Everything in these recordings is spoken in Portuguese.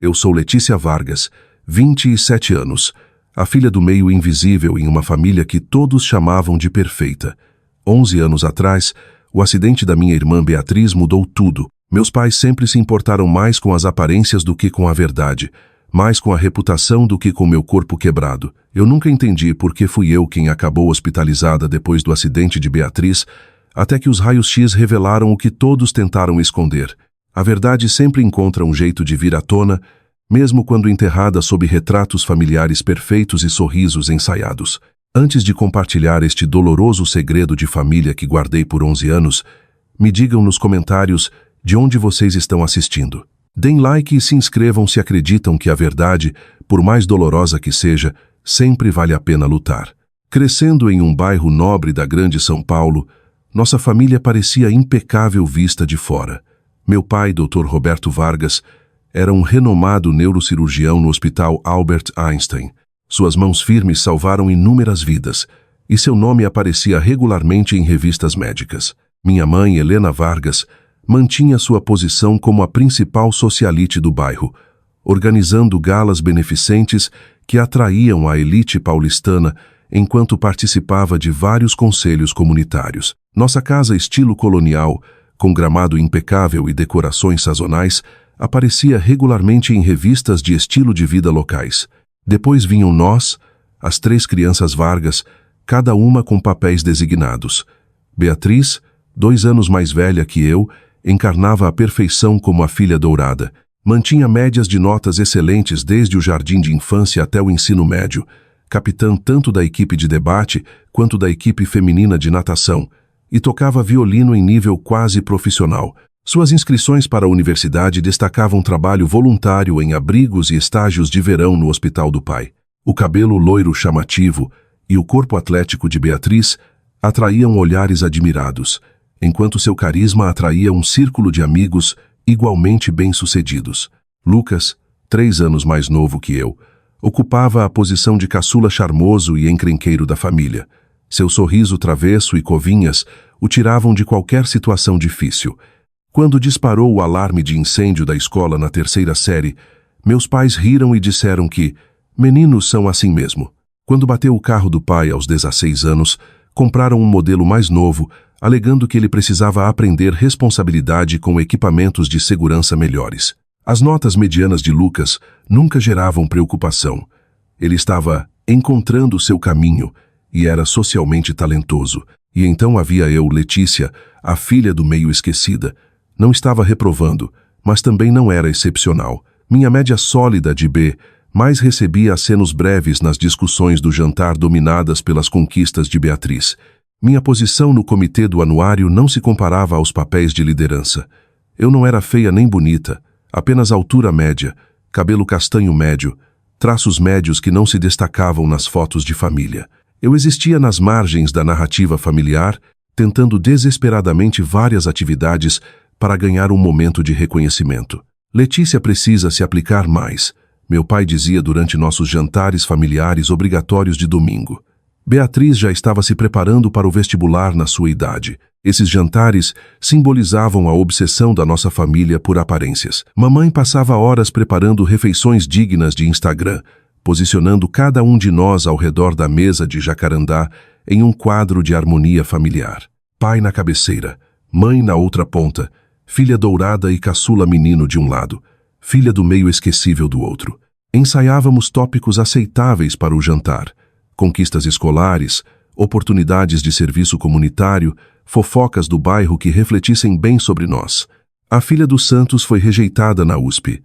Eu sou Letícia Vargas, 27 anos, a filha do meio invisível em uma família que todos chamavam de perfeita. 11 anos atrás, o acidente da minha irmã Beatriz mudou tudo. Meus pais sempre se importaram mais com as aparências do que com a verdade, mais com a reputação do que com meu corpo quebrado. Eu nunca entendi por que fui eu quem acabou hospitalizada depois do acidente de Beatriz, até que os raios-x revelaram o que todos tentaram esconder. A verdade sempre encontra um jeito de vir à tona, mesmo quando enterrada sob retratos familiares perfeitos e sorrisos ensaiados. Antes de compartilhar este doloroso segredo de família que guardei por 11 anos, me digam nos comentários de onde vocês estão assistindo. Deem like e se inscrevam se acreditam que a verdade, por mais dolorosa que seja, sempre vale a pena lutar. Crescendo em um bairro nobre da grande São Paulo, nossa família parecia impecável vista de fora. Meu pai, Dr. Roberto Vargas, era um renomado neurocirurgião no Hospital Albert Einstein. Suas mãos firmes salvaram inúmeras vidas, e seu nome aparecia regularmente em revistas médicas. Minha mãe, Helena Vargas, mantinha sua posição como a principal socialite do bairro, organizando galas beneficentes que atraíam a elite paulistana enquanto participava de vários conselhos comunitários. Nossa casa estilo colonial, com gramado impecável e decorações sazonais, aparecia regularmente em revistas de estilo de vida locais. Depois vinham nós, as 3 crianças Vargas, cada uma com papéis designados. Beatriz, 2 anos mais velha que eu, encarnava a perfeição como a filha dourada. Mantinha médias de notas excelentes desde o jardim de infância até o ensino médio, capitã tanto da equipe de debate quanto da equipe feminina de natação, e tocava violino em nível quase profissional. Suas inscrições para a universidade destacavam trabalho voluntário em abrigos e estágios de verão no Hospital do Pai. O cabelo loiro chamativo e o corpo atlético de Beatriz atraíam olhares admirados, enquanto seu carisma atraía um círculo de amigos igualmente bem-sucedidos. Lucas, 3 anos mais novo que eu, ocupava a posição de caçula charmoso e encrenqueiro da família. Seu sorriso travesso e covinhas o tiravam de qualquer situação difícil. Quando disparou o alarme de incêndio da escola na 3ª série, meus pais riram e disseram que meninos são assim mesmo. Quando bateu o carro do pai aos 16 anos, compraram um modelo mais novo, alegando que ele precisava aprender responsabilidade com equipamentos de segurança melhores. As notas medianas de Lucas nunca geravam preocupação. Ele estava encontrando seu caminho e era socialmente talentoso. E então havia eu, Letícia, a filha do meio esquecida. Não estava reprovando, mas também não era excepcional. Minha média sólida de B, mas recebia acenos breves nas discussões do jantar dominadas pelas conquistas de Beatriz. Minha posição no comitê do anuário não se comparava aos papéis de liderança. Eu não era feia nem bonita, apenas altura média, cabelo castanho médio, traços médios que não se destacavam nas fotos de família. Eu existia nas margens da narrativa familiar, tentando desesperadamente várias atividades para ganhar um momento de reconhecimento. Letícia precisa se aplicar mais, meu pai dizia durante nossos jantares familiares obrigatórios de domingo. Beatriz já estava se preparando para o vestibular na sua idade. Esses jantares simbolizavam a obsessão da nossa família por aparências. Mamãe passava horas preparando refeições dignas de Instagram, posicionando cada um de nós ao redor da mesa de jacarandá em um quadro de harmonia familiar. Pai na cabeceira, mãe na outra ponta, filha dourada e caçula menino de um lado, filha do meio esquecível do outro. Ensaiávamos tópicos aceitáveis para o jantar, conquistas escolares, oportunidades de serviço comunitário, fofocas do bairro que refletissem bem sobre nós. A filha dos Santos foi rejeitada na USP.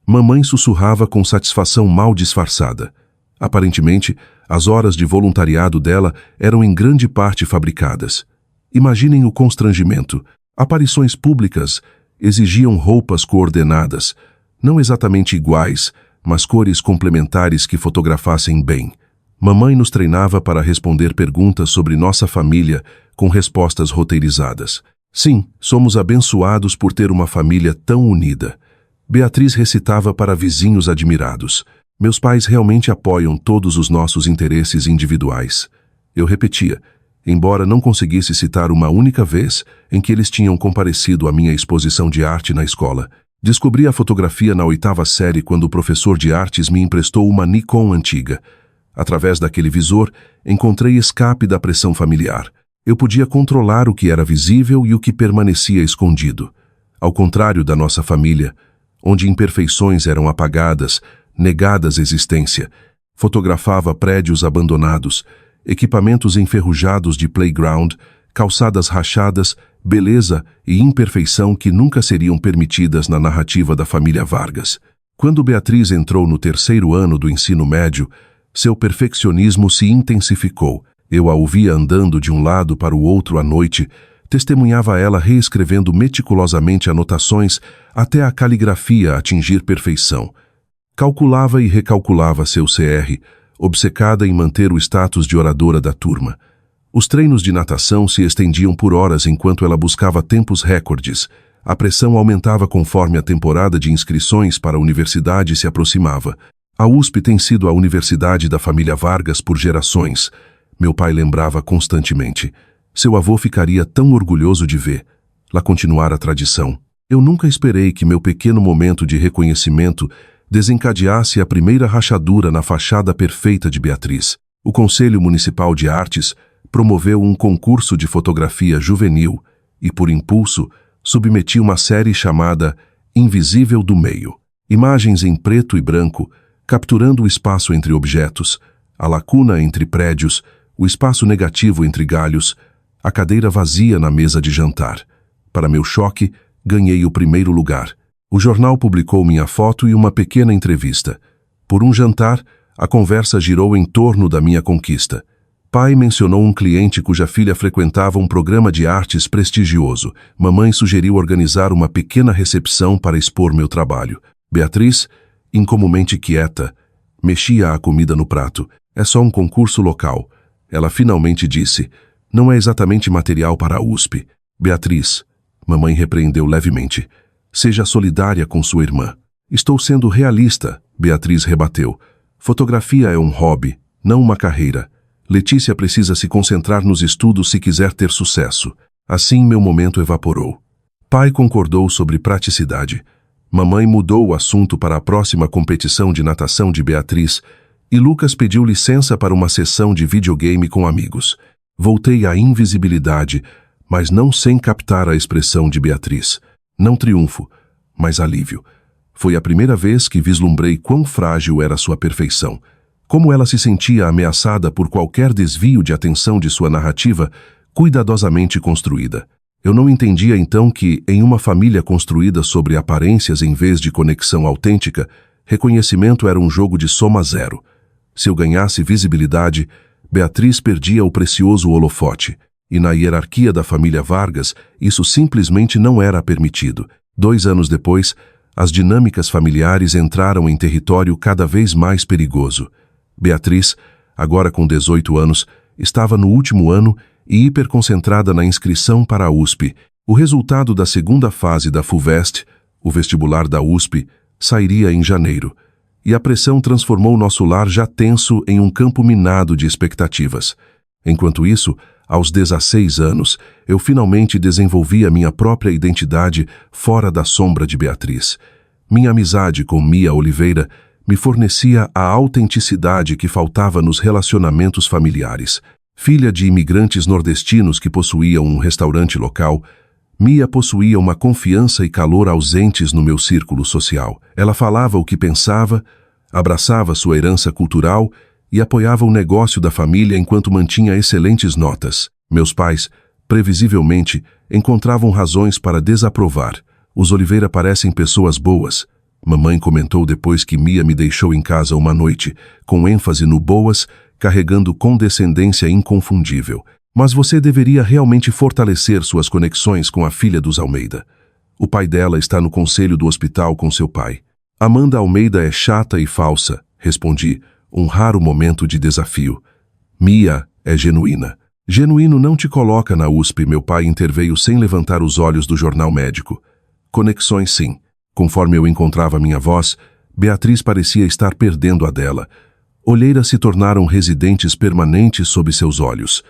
Mamãe sussurrava com satisfação mal disfarçada. Aparentemente, as horas de voluntariado dela eram em grande parte fabricadas. Imaginem o constrangimento. Aparições públicas exigiam roupas coordenadas, não exatamente iguais, mas cores complementares que fotografassem bem. Mamãe nos treinava para responder perguntas sobre nossa família com respostas roteirizadas. Sim, somos abençoados por ter uma família tão unida. Beatriz recitava para vizinhos admirados. Meus pais realmente apoiam todos os nossos interesses individuais. Eu repetia, embora não conseguisse citar uma única vez em que eles tinham comparecido à minha exposição de arte na escola. Descobri a fotografia na 8ª série quando o professor de artes me emprestou uma Nikon antiga. Através daquele visor, encontrei escape da pressão familiar. Eu podia controlar o que era visível e o que permanecia escondido. Ao contrário da nossa família, onde imperfeições eram apagadas, negadas existência, fotografava prédios abandonados, equipamentos enferrujados de playground, calçadas rachadas, beleza e imperfeição que nunca seriam permitidas na narrativa da família Vargas. Quando Beatriz entrou no 3º ano do ensino médio, seu perfeccionismo se intensificou. Eu a ouvia andando de um lado para o outro à noite, testemunhava ela reescrevendo meticulosamente anotações até a caligrafia atingir perfeição. Calculava e recalculava seu CR, obcecada em manter o status de oradora da turma. Os treinos de natação se estendiam por horas enquanto ela buscava tempos recordes. A pressão aumentava conforme a temporada de inscrições para a universidade se aproximava. A USP tem sido a universidade da família Vargas por gerações. Meu pai lembrava constantemente. Seu avô ficaria tão orgulhoso de ver-la continuar a tradição. Eu nunca esperei que meu pequeno momento de reconhecimento desencadeasse a primeira rachadura na fachada perfeita de Beatriz. O Conselho Municipal de Artes promoveu um concurso de fotografia juvenil e, por impulso, submeti uma série chamada Invisível do Meio. Imagens em preto e branco, capturando o espaço entre objetos, a lacuna entre prédios, o espaço negativo entre galhos, a cadeira vazia na mesa de jantar. Para meu choque, ganhei o primeiro lugar. O jornal publicou minha foto e uma pequena entrevista. Por um jantar, a conversa girou em torno da minha conquista. Pai mencionou um cliente cuja filha frequentava um programa de artes prestigioso. Mamãe sugeriu organizar uma pequena recepção para expor meu trabalho. Beatriz, incomumente quieta, mexia a comida no prato. É só um concurso local. Ela finalmente disse, não é exatamente material para a USP. Beatriz, mamãe repreendeu levemente. Seja solidária com sua irmã. Estou sendo realista, Beatriz rebateu. Fotografia é um hobby, não uma carreira. Letícia precisa se concentrar nos estudos se quiser ter sucesso. Assim meu momento evaporou. Pai concordou sobre praticidade. Mamãe mudou o assunto para a próxima competição de natação de Beatriz e Lucas pediu licença para uma sessão de videogame com amigos. Voltei à invisibilidade, mas não sem captar a expressão de Beatriz. Não triunfo, mas alívio. Foi a primeira vez que vislumbrei quão frágil era sua perfeição. Como ela se sentia ameaçada por qualquer desvio de atenção de sua narrativa, cuidadosamente construída. Eu não entendia então que, em uma família construída sobre aparências em vez de conexão autêntica, reconhecimento era um jogo de soma zero. Se eu ganhasse visibilidade, Beatriz perdia o precioso holofote. E na hierarquia da família Vargas, isso simplesmente não era permitido. 2 anos depois, as dinâmicas familiares entraram em território cada vez mais perigoso. Beatriz, agora com 18 anos, estava no último ano e hiperconcentrada na inscrição para a USP. O resultado da segunda fase da FUVEST, o vestibular da USP, sairia em janeiro. E a pressão transformou nosso lar já tenso em um campo minado de expectativas. Enquanto isso, aos 16 anos, eu finalmente desenvolvi a minha própria identidade fora da sombra de Beatriz. Minha amizade com Mia Oliveira me fornecia a autenticidade que faltava nos relacionamentos familiares. Filha de imigrantes nordestinos que possuíam um restaurante local, Mia possuía uma confiança e calor ausentes no meu círculo social. Ela falava o que pensava, abraçava sua herança cultural e apoiava o negócio da família enquanto mantinha excelentes notas. Meus pais, previsivelmente, encontravam razões para desaprovar. Os Oliveira parecem pessoas boas. Mamãe comentou depois que Mia me deixou em casa uma noite, com ênfase no boas, carregando condescendência inconfundível. Mas você deveria realmente fortalecer suas conexões com a filha dos Almeida. O pai dela está no conselho do hospital com seu pai. Amanda Almeida é chata e falsa, respondi, um raro momento de desafio. Mia é genuína. Genuíno não te coloca na USP, meu pai interveio sem levantar os olhos do jornal médico. Conexões sim. Conforme eu encontrava minha voz, Beatriz parecia estar perdendo a dela. Olheiras se tornaram residentes permanentes sob seus olhos.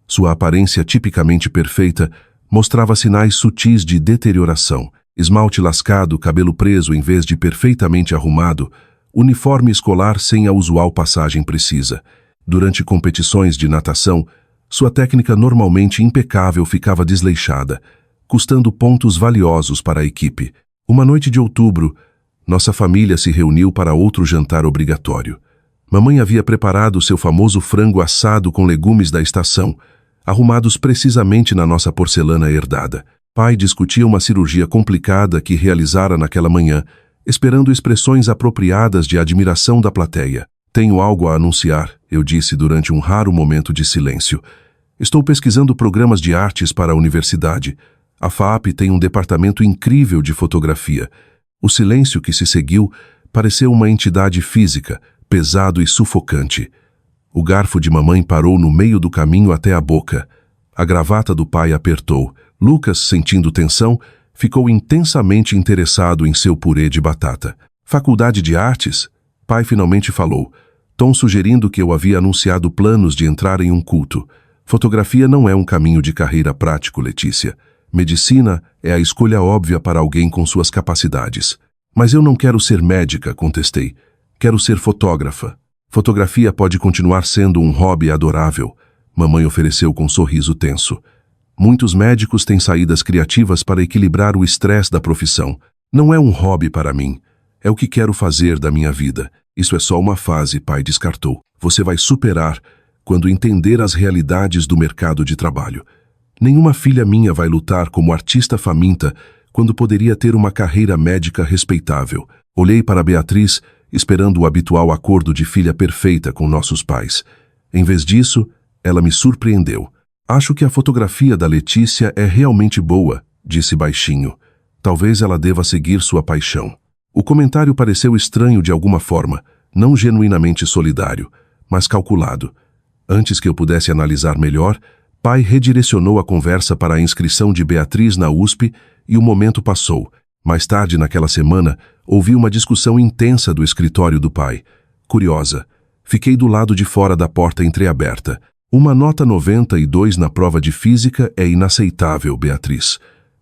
Sua aparência tipicamente perfeita mostrava sinais sutis de deterioração. Esmalte lascado, cabelo preso em vez de perfeitamente arrumado, uniforme escolar sem a usual passagem precisa. Durante competições de natação, sua técnica normalmente impecável ficava desleixada, custando pontos valiosos para a equipe. Uma noite de outubro, nossa família se reuniu para outro jantar obrigatório. Mamãe havia preparado seu famoso frango assado com legumes da estação, arrumados precisamente na nossa porcelana herdada. Pai discutia uma cirurgia complicada que realizara naquela manhã, esperando expressões apropriadas de admiração da plateia. Tenho algo a anunciar, eu disse durante um raro momento de silêncio. Estou pesquisando programas de artes para a universidade. A FAAP tem um departamento incrível de fotografia. O silêncio que se seguiu pareceu uma entidade física, pesado e sufocante. O garfo de mamãe parou no meio do caminho até a boca. A gravata do pai apertou. Lucas, sentindo tensão, ficou intensamente interessado em seu purê de batata. Faculdade de Artes? Pai finalmente falou, tom sugerindo que eu havia anunciado planos de entrar em um culto. Fotografia não é um caminho de carreira prático, Letícia. Medicina é a escolha óbvia para alguém com suas capacidades. Mas eu não quero ser médica, contestei. Quero ser fotógrafa. Fotografia pode continuar sendo um hobby adorável. Mamãe ofereceu com um sorriso tenso. Muitos médicos têm saídas criativas para equilibrar o estresse da profissão. Não é um hobby para mim. É o que quero fazer da minha vida. Isso é só uma fase, pai descartou. Você vai superar quando entender as realidades do mercado de trabalho. Nenhuma filha minha vai lutar como artista faminta quando poderia ter uma carreira médica respeitável. Olhei para Beatriz, esperando o habitual acordo de filha perfeita com nossos pais. Em vez disso, ela me surpreendeu. Acho que a fotografia da Letícia é realmente boa, disse baixinho. Talvez ela deva seguir sua paixão. O comentário pareceu estranho de alguma forma, não genuinamente solidário, mas calculado. Antes que eu pudesse analisar melhor, pai redirecionou a conversa para a inscrição de Beatriz na USP e o momento passou. Mais tarde naquela semana, ouvi uma discussão intensa do escritório do pai. Curiosa, fiquei do lado de fora da porta entreaberta. Uma nota 92 na prova de física é inaceitável, Beatriz.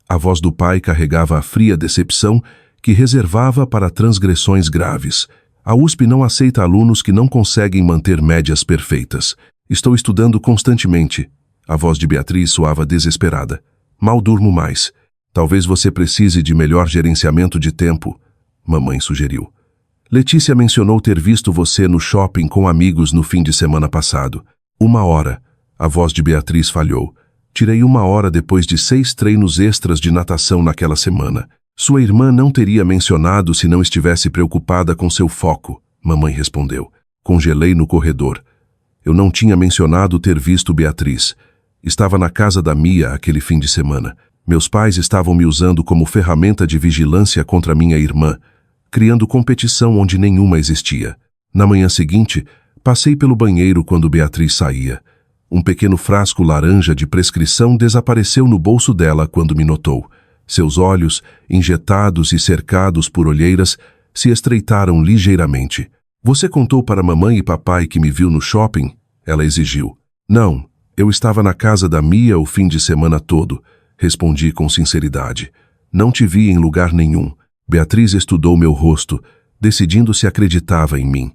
A voz do pai carregava a fria decepção que reservava para transgressões graves. A USP não aceita alunos que não conseguem manter médias perfeitas. Estou estudando constantemente. A voz de Beatriz soava desesperada. Mal durmo mais. Talvez você precise de melhor gerenciamento de tempo, mamãe sugeriu. Letícia mencionou ter visto você no shopping com amigos no fim de semana passado. 1 hora. A voz de Beatriz falhou. Tirei 1 hora depois de 6 treinos extras de natação naquela semana. Sua irmã não teria mencionado se não estivesse preocupada com seu foco, mamãe respondeu. Congelei no corredor. Eu não tinha mencionado ter visto Beatriz. Estava na casa da Mia aquele fim de semana. Meus pais estavam me usando como ferramenta de vigilância contra minha irmã, criando competição onde nenhuma existia. Na manhã seguinte, passei pelo banheiro quando Beatriz saía. Um pequeno frasco laranja de prescrição desapareceu no bolso dela quando me notou. Seus olhos, injetados e cercados por olheiras, se estreitaram ligeiramente. Você contou para mamãe e papai que me viu no shopping? Ela exigiu. Não, eu estava na casa da Mia o fim de semana todo, respondi com sinceridade. Não te vi em lugar nenhum. Beatriz estudou meu rosto, decidindo se acreditava em mim.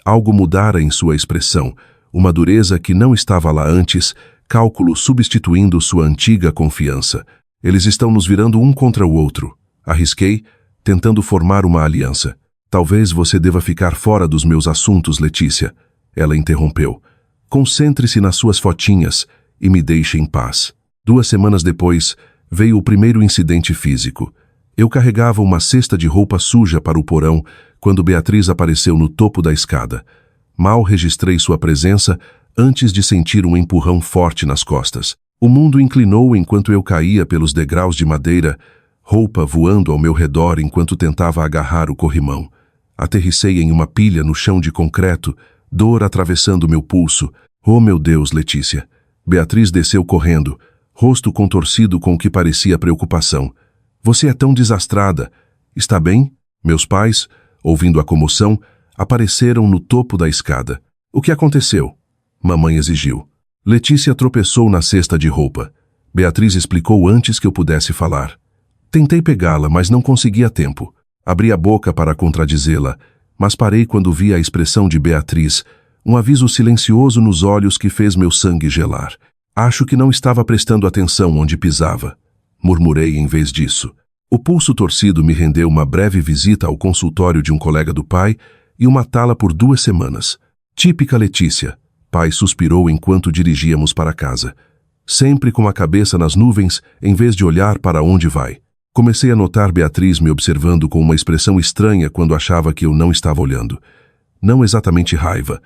Algo mudara em sua expressão, uma dureza que não estava lá antes, cálculo substituindo sua antiga confiança. Eles estão nos virando um contra o outro. Arrisquei, tentando formar uma aliança. Talvez você deva ficar fora dos meus assuntos, Letícia. Ela interrompeu. Concentre-se nas suas fotinhas e me deixe em paz. 2 semanas depois, veio o primeiro incidente físico. Eu carregava uma cesta de roupa suja para o porão quando Beatriz apareceu no topo da escada. Mal registrei sua presença antes de sentir um empurrão forte nas costas. O mundo inclinou enquanto eu caía pelos degraus de madeira, roupa voando ao meu redor enquanto tentava agarrar o corrimão. Aterrissei em uma pilha no chão de concreto, dor atravessando meu pulso. Oh, meu Deus, Letícia! Beatriz desceu correndo, rosto contorcido com o que parecia preocupação. Você é tão desastrada. Está bem? Meus pais, ouvindo a comoção, apareceram no topo da escada. O que aconteceu? Mamãe exigiu. Letícia tropeçou na cesta de roupa. Beatriz explicou antes que eu pudesse falar. Tentei pegá-la, mas não consegui a tempo. Abri a boca para contradizê-la, mas parei quando vi a expressão de Beatriz, um aviso silencioso nos olhos que fez meu sangue gelar. Acho que não estava prestando atenção onde pisava. Murmurei em vez disso. O pulso torcido me rendeu uma breve visita ao consultório de um colega do pai e uma tala por 2 semanas. Típica Letícia, pai suspirou enquanto dirigíamos para casa. Sempre com a cabeça nas nuvens, em vez de olhar para onde vai. Comecei a notar Beatriz me observando com uma expressão estranha quando achava que eu não estava olhando. Não exatamente raiva,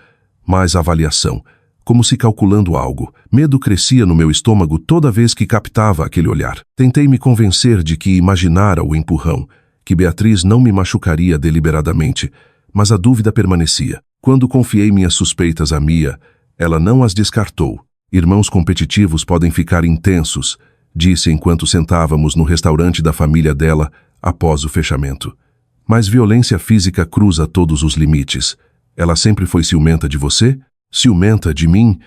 mas avaliação, como se calculando algo. Medo crescia no meu estômago toda vez que captava aquele olhar. Tentei me convencer de que imaginara o empurrão, que Beatriz não me machucaria deliberadamente, mas a dúvida permanecia. Quando confiei minhas suspeitas a Mia, ela não as descartou. Irmãos competitivos podem ficar intensos, disse enquanto sentávamos no restaurante da família dela após o fechamento. Mas violência física cruza todos os limites. Ela sempre foi ciumenta de você? Ciumenta de mim?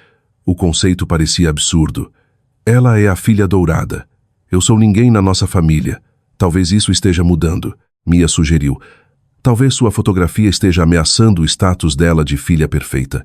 O conceito parecia absurdo. Ela é a filha dourada. Eu sou ninguém na nossa família. Talvez isso esteja mudando, Mia sugeriu. Talvez sua fotografia esteja ameaçando o status dela de filha perfeita.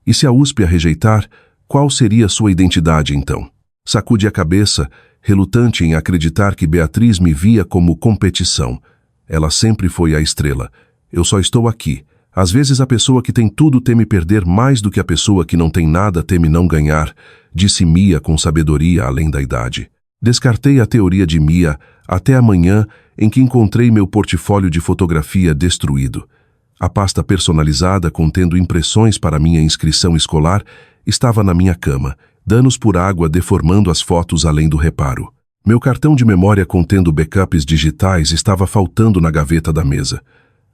E se a USP a rejeitar, qual seria sua identidade então? Sacudi a cabeça, relutante em acreditar que Beatriz me via como competição. Ela sempre foi a estrela. Eu só estou aqui. Às vezes a pessoa que tem tudo teme perder mais do que a pessoa que não tem nada teme não ganhar, disse Mia com sabedoria além da idade. Descartei a teoria de Mia até amanhã em que encontrei meu portfólio de fotografia destruído. A pasta personalizada contendo impressões para minha inscrição escolar estava na minha cama, danos por água deformando as fotos além do reparo. Meu cartão de memória contendo backups digitais estava faltando na gaveta da mesa.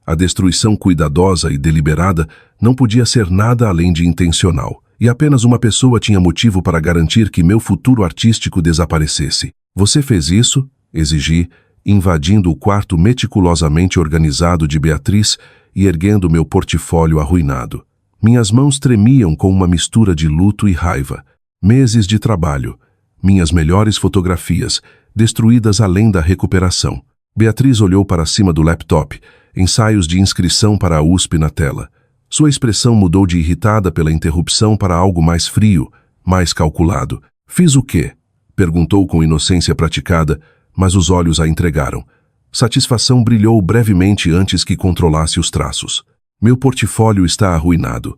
A destruição cuidadosa e deliberada não podia ser nada além de intencional, e apenas uma pessoa tinha motivo para garantir que meu futuro artístico desaparecesse. Você fez isso? Exigi, invadindo o quarto meticulosamente organizado de Beatriz e erguendo meu portfólio arruinado. Minhas mãos tremiam com uma mistura de luto e raiva. Meses de trabalho, minhas melhores fotografias, destruídas além da recuperação. Beatriz olhou para cima do laptop, ensaios de inscrição para a USP na tela. Sua expressão mudou de irritada pela interrupção para algo mais frio, mais calculado. Fiz o quê? Perguntou com inocência praticada, mas os olhos a entregaram. Satisfação brilhou brevemente antes que controlasse os traços. Meu portfólio está arruinado.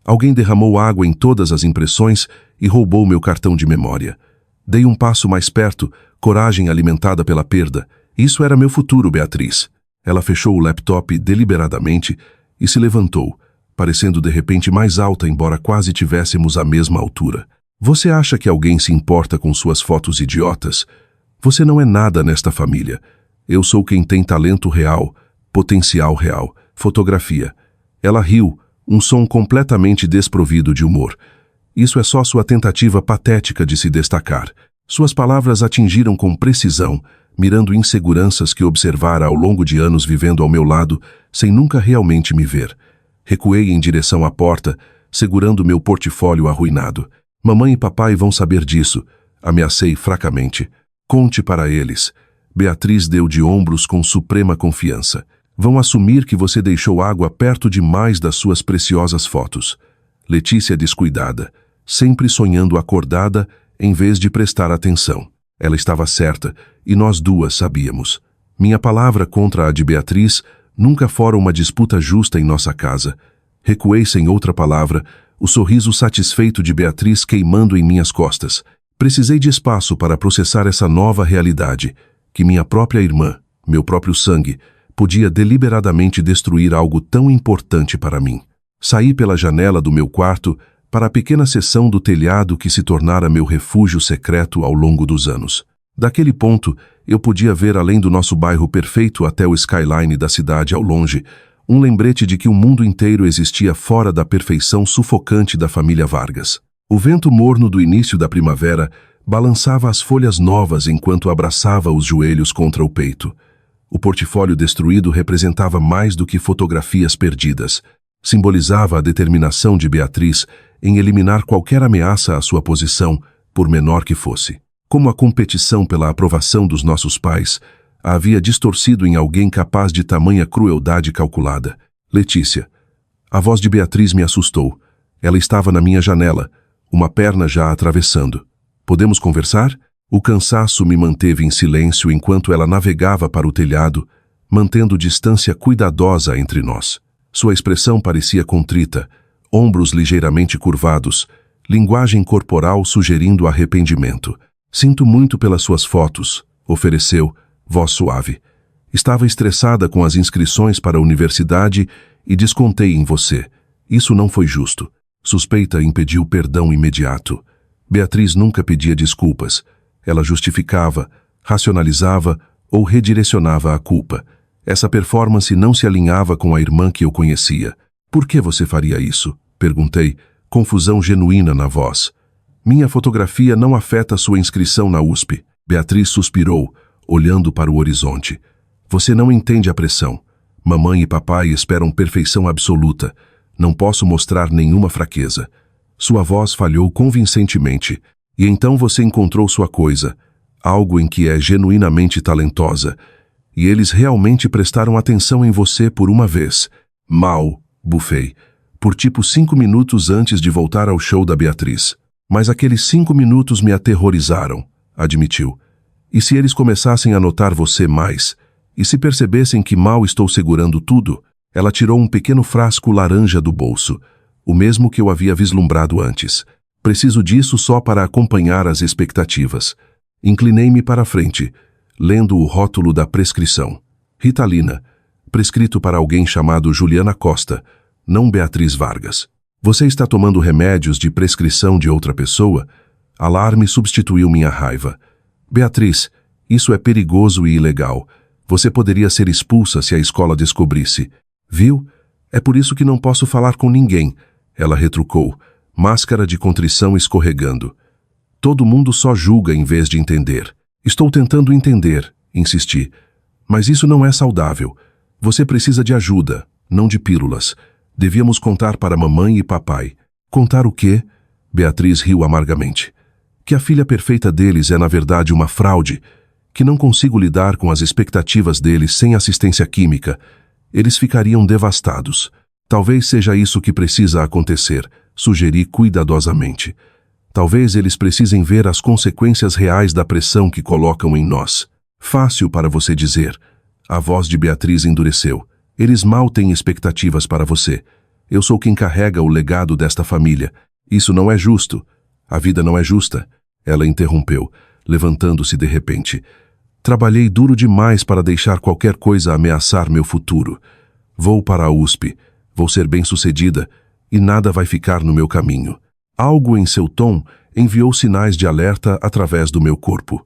Alguém derramou água em todas as impressões e roubou meu cartão de memória. Dei um passo mais perto, coragem alimentada pela perda. Isso era meu futuro, Beatriz. Ela fechou o laptop deliberadamente e se levantou, parecendo de repente mais alta, embora quase tivéssemos a mesma altura. Você acha que alguém se importa com suas fotos idiotas? Você não é nada nesta família. Eu sou quem tem talento real, potencial real, fotografia. Ela riu, um som completamente desprovido de humor. Isso é só sua tentativa patética de se destacar. Suas palavras atingiram com precisão, mirando inseguranças que observara ao longo de anos vivendo ao meu lado, sem nunca realmente me ver. Recuei em direção à porta, segurando meu portfólio arruinado. Mamãe e papai vão saber disso, ameacei fracamente. Conte para eles. Beatriz deu de ombros com suprema confiança. Vão assumir que você deixou água perto demais das suas preciosas fotos. Letícia descuidada, sempre sonhando acordada em vez de prestar atenção. Ela estava certa, e nós duas sabíamos. Minha palavra contra a de Beatriz nunca fora uma disputa justa em nossa casa. Recuei sem outra palavra, o sorriso satisfeito de Beatriz queimando em minhas costas. Precisei de espaço para processar essa nova realidade, que minha própria irmã, meu próprio sangue, podia deliberadamente destruir algo tão importante para mim. Saí pela janela do meu quarto para a pequena seção do telhado que se tornara meu refúgio secreto ao longo dos anos. Daquele ponto, eu podia ver além do nosso bairro perfeito até o skyline da cidade ao longe, um lembrete de que o mundo inteiro existia fora da perfeição sufocante da família Vargas. O vento morno do início da primavera balançava as folhas novas enquanto abraçava os joelhos contra o peito. O portfólio destruído representava mais do que fotografias perdidas. Simbolizava a determinação de Beatriz em eliminar qualquer ameaça à sua posição, por menor que fosse. Como a competição pela aprovação dos nossos pais, A havia distorcido em alguém capaz de tamanha crueldade calculada. Letícia. A voz de Beatriz me assustou. Ela estava na minha janela, uma perna já atravessando. Podemos conversar? O cansaço me manteve em silêncio enquanto ela navegava para o telhado, mantendo distância cuidadosa entre nós. Sua expressão parecia contrita, ombros ligeiramente curvados, linguagem corporal sugerindo arrependimento. Sinto muito pelas suas fotos, ofereceu, voz suave. Estava estressada com as inscrições para a universidade e descontei em você. Isso não foi justo. Suspeita impediu perdão imediato. Beatriz nunca pedia desculpas. Ela justificava, racionalizava ou redirecionava a culpa. Essa performance não se alinhava com a irmã que eu conhecia. Por que você faria isso? Perguntei, confusão genuína na voz. Minha fotografia não afeta sua inscrição na USP. Beatriz suspirou, olhando para o horizonte. Você não entende a pressão. Mamãe e papai esperam perfeição absoluta. Não posso mostrar nenhuma fraqueza. Sua voz falhou convincentemente. E então você encontrou sua coisa, algo em que é genuinamente talentosa. E eles realmente prestaram atenção em você por uma vez. Mal, bufei. Por tipo 5 minutos antes de voltar ao show da Beatriz. Mas aqueles 5 minutos me aterrorizaram, admitiu. E se eles começassem a notar você mais? E se percebessem que mal estou segurando tudo? Ela tirou um pequeno frasco laranja do bolso, o mesmo que eu havia vislumbrado antes. Preciso disso só para acompanhar as expectativas. Inclinei-me para a frente, lendo o rótulo da prescrição. Ritalina, prescrito para alguém chamado Juliana Costa, não Beatriz Vargas. Você está tomando remédios de prescrição de outra pessoa? Alarme substituiu minha raiva. Beatriz, isso é perigoso e ilegal. Você poderia ser expulsa se a escola descobrisse. Viu? É por isso que não posso falar com ninguém. Ela retrucou, máscara de contrição escorregando. Todo mundo só julga em vez de entender. Estou tentando entender, insisti. Mas isso não é saudável. Você precisa de ajuda, não de pílulas. Devíamos contar para mamãe e papai. Contar o quê? Beatriz riu amargamente. Que a filha perfeita deles é na verdade uma fraude, que não consigo lidar com as expectativas deles sem assistência química. Eles ficariam devastados. Talvez seja isso que precisa acontecer, sugeri cuidadosamente. Talvez eles precisem ver as consequências reais da pressão que colocam em nós. Fácil para você dizer. A voz de Beatriz endureceu. Eles mal têm expectativas para você. Eu sou quem carrega o legado desta família. Isso não é justo. A vida não é justa. Ela interrompeu, levantando-se de repente. Trabalhei duro demais para deixar qualquer coisa ameaçar meu futuro. Vou para a USP. Vou ser bem-sucedida e nada vai ficar no meu caminho. Algo em seu tom enviou sinais de alerta através do meu corpo.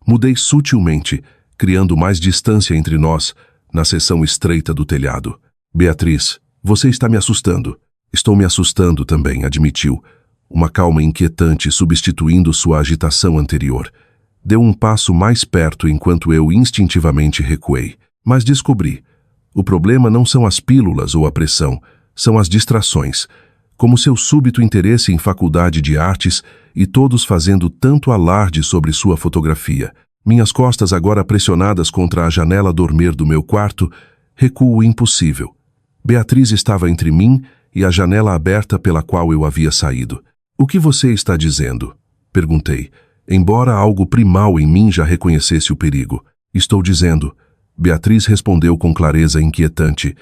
Mudei sutilmente, criando mais distância entre nós, na seção estreita do telhado. Beatriz, você está me assustando. Estou me assustando também, admitiu. Uma calma inquietante substituindo sua agitação anterior. Deu um passo mais perto enquanto eu instintivamente recuei. Mas descobri. O problema não são as pílulas ou a pressão, são as distrações. Como seu súbito interesse em faculdade de artes e todos fazendo tanto alarde sobre sua fotografia. Minhas costas agora pressionadas contra a janela dormir do meu quarto, recuo impossível. Beatriz estava entre mim e a janela aberta pela qual eu havia saído. O que você está dizendo? Perguntei, embora algo primal em mim já reconhecesse o perigo. Estou dizendo, Beatriz respondeu com clareza inquietante,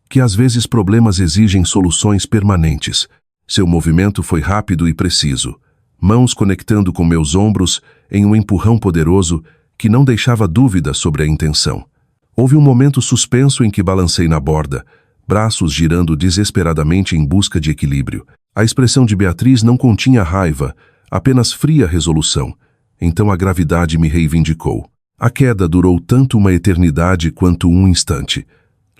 que às vezes problemas exigem soluções permanentes. Seu movimento foi rápido e preciso, mãos conectando com meus ombros em um empurrão poderoso que não deixava dúvida sobre a intenção. Houve um momento suspenso em que balancei na borda, braços girando desesperadamente em busca de equilíbrio. A expressão de Beatriz não continha raiva, apenas fria resolução. Então a gravidade me reivindicou. A queda durou tanto uma eternidade quanto um instante.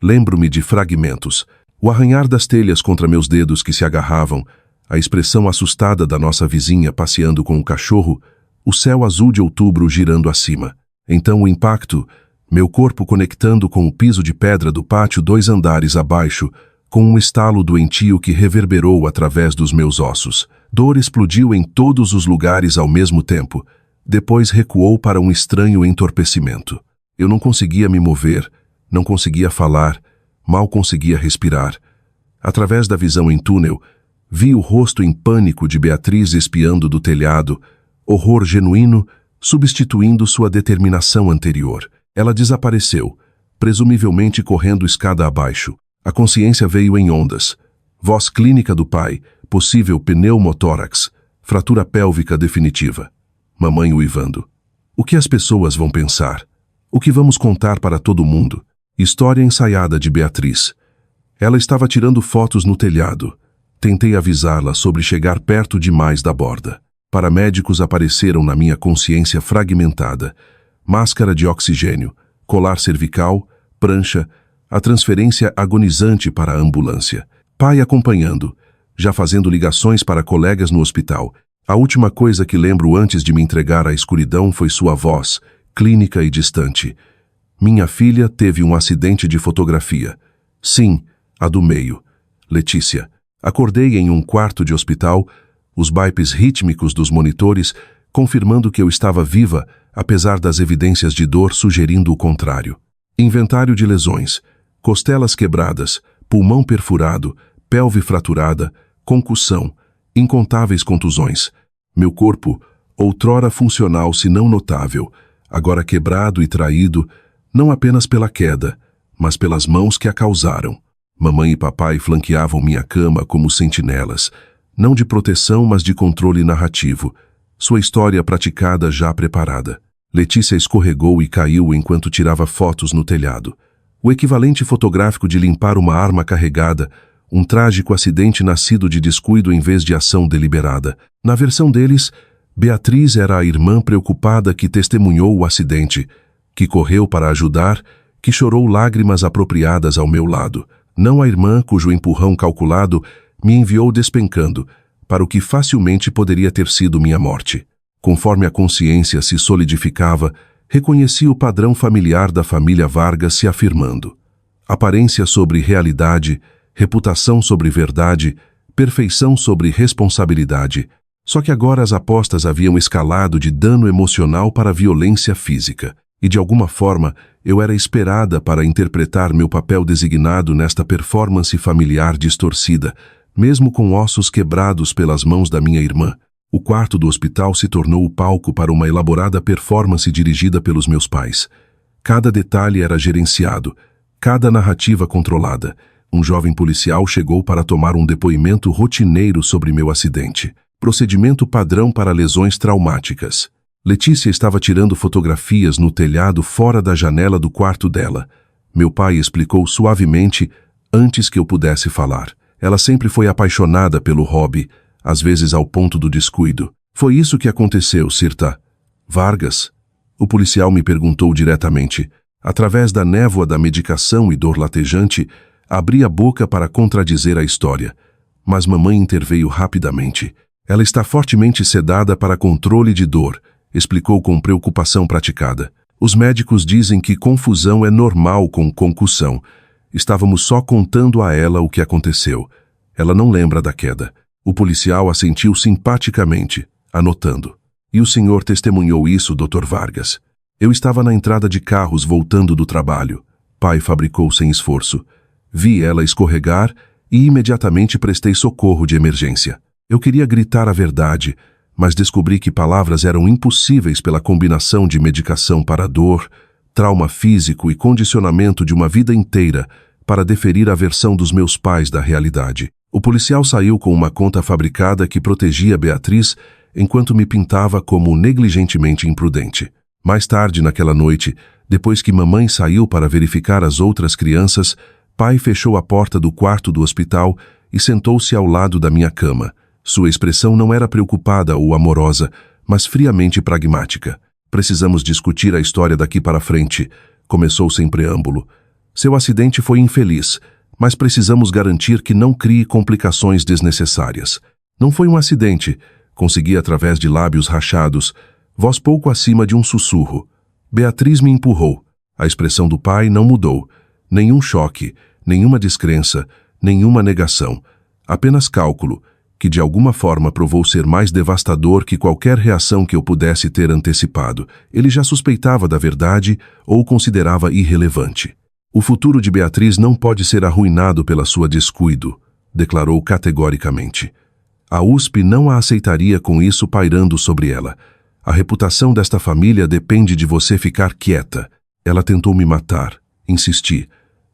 Lembro-me de fragmentos, o arranhar das telhas contra meus dedos que se agarravam, a expressão assustada da nossa vizinha passeando com o cachorro, o céu azul de outubro girando acima. Então o impacto, meu corpo conectando com o piso de pedra do pátio 2 andares abaixo, com um estalo doentio que reverberou através dos meus ossos. Dor explodiu em todos os lugares ao mesmo tempo, depois recuou para um estranho entorpecimento. Eu não conseguia me mover, não conseguia falar, mal conseguia respirar. Através da visão em túnel, vi o rosto em pânico de Beatriz espiando do telhado, horror genuíno substituindo sua determinação anterior. Ela desapareceu, presumivelmente correndo escada abaixo. A consciência veio em ondas. Voz clínica do pai, possível pneumotórax, fratura pélvica definitiva. Mamãe uivando. O que as pessoas vão pensar? O que vamos contar para todo mundo? História ensaiada de Beatriz. Ela estava tirando fotos no telhado. Tentei avisá-la sobre chegar perto demais da borda. Paramédicos apareceram na minha consciência fragmentada. Máscara de oxigênio, colar cervical, prancha, a transferência agonizante para a ambulância. Pai acompanhando, já fazendo ligações para colegas no hospital. A última coisa que lembro antes de me entregar à escuridão foi sua voz, clínica e distante. Minha filha teve um acidente de fotografia. Sim, a do meio. Letícia. Acordei em um quarto de hospital, os bipes rítmicos dos monitores confirmando que eu estava viva, apesar das evidências de dor sugerindo o contrário. Inventário de lesões. Costelas quebradas, pulmão perfurado, pelve fraturada, concussão, incontáveis contusões. Meu corpo, outrora funcional se não notável, agora quebrado e traído, não apenas pela queda, mas pelas mãos que a causaram. Mamãe e papai flanqueavam minha cama como sentinelas, não de proteção, mas de controle narrativo. Sua história praticada já preparada. Letícia escorregou e caiu enquanto tirava fotos no telhado. O equivalente fotográfico de limpar uma arma carregada, um trágico acidente nascido de descuido em vez de ação deliberada. Na versão deles, Beatriz era a irmã preocupada que testemunhou o acidente, que correu para ajudar, que chorou lágrimas apropriadas ao meu lado. Não a irmã cujo empurrão calculado me enviou despencando, para o que facilmente poderia ter sido minha morte. Conforme a consciência se solidificava, reconheci o padrão familiar da família Vargas se afirmando. Aparência sobre realidade, reputação sobre verdade, perfeição sobre responsabilidade. Só que agora as apostas haviam escalado de dano emocional para violência física. E de alguma forma, eu era esperada para interpretar meu papel designado nesta performance familiar distorcida, mesmo com ossos quebrados pelas mãos da minha irmã. O quarto do hospital se tornou o palco para uma elaborada performance dirigida pelos meus pais. Cada detalhe era gerenciado, cada narrativa controlada. Um jovem policial chegou para tomar um depoimento rotineiro sobre meu acidente. Procedimento padrão para lesões traumáticas. Letícia estava tirando fotografias no telhado fora da janela do quarto dela. Meu pai explicou suavemente antes que eu pudesse falar. Ela sempre foi apaixonada pelo hobby, às vezes ao ponto do descuido. Foi isso que aconteceu, Sirta. Vargas? O policial me perguntou diretamente. Através da névoa da medicação e dor latejante, abri a boca para contradizer a história. Mas mamãe interveio rapidamente. Ela está fortemente sedada para controle de dor, explicou com preocupação praticada. Os médicos dizem que confusão é normal com concussão. Estávamos só contando a ela o que aconteceu. Ela não lembra da queda. O policial assentiu simpaticamente, anotando. E o senhor testemunhou isso, Dr. Vargas? Eu estava na entrada de carros voltando do trabalho. Pai fabricou sem esforço. Vi ela escorregar e imediatamente prestei socorro de emergência. Eu queria gritar a verdade, mas descobri que palavras eram impossíveis pela combinação de medicação para dor, trauma físico e condicionamento de uma vida inteira para deferir a versão dos meus pais da realidade. O policial saiu com uma conta fabricada que protegia Beatriz enquanto me pintava como negligentemente imprudente. Mais tarde naquela noite, depois que mamãe saiu para verificar as outras crianças, pai fechou a porta do quarto do hospital e sentou-se ao lado da minha cama. Sua expressão não era preocupada ou amorosa, mas friamente pragmática. Precisamos discutir a história daqui para frente, começou sem preâmbulo. Seu acidente foi infeliz, mas precisamos garantir que não crie complicações desnecessárias. Não foi um acidente, consegui através de lábios rachados, voz pouco acima de um sussurro. Beatriz me empurrou. A expressão do pai não mudou. Nenhum choque, nenhuma descrença, nenhuma negação. Apenas cálculo. que de alguma forma provou ser mais devastador que qualquer reação que eu pudesse ter antecipado. Ele já suspeitava da verdade ou considerava irrelevante. O futuro de Beatriz não pode ser arruinado pela sua descuido, declarou categoricamente. A USP não a aceitaria com isso pairando sobre ela. A reputação desta família depende de você ficar quieta. Ela tentou me matar. Insisti.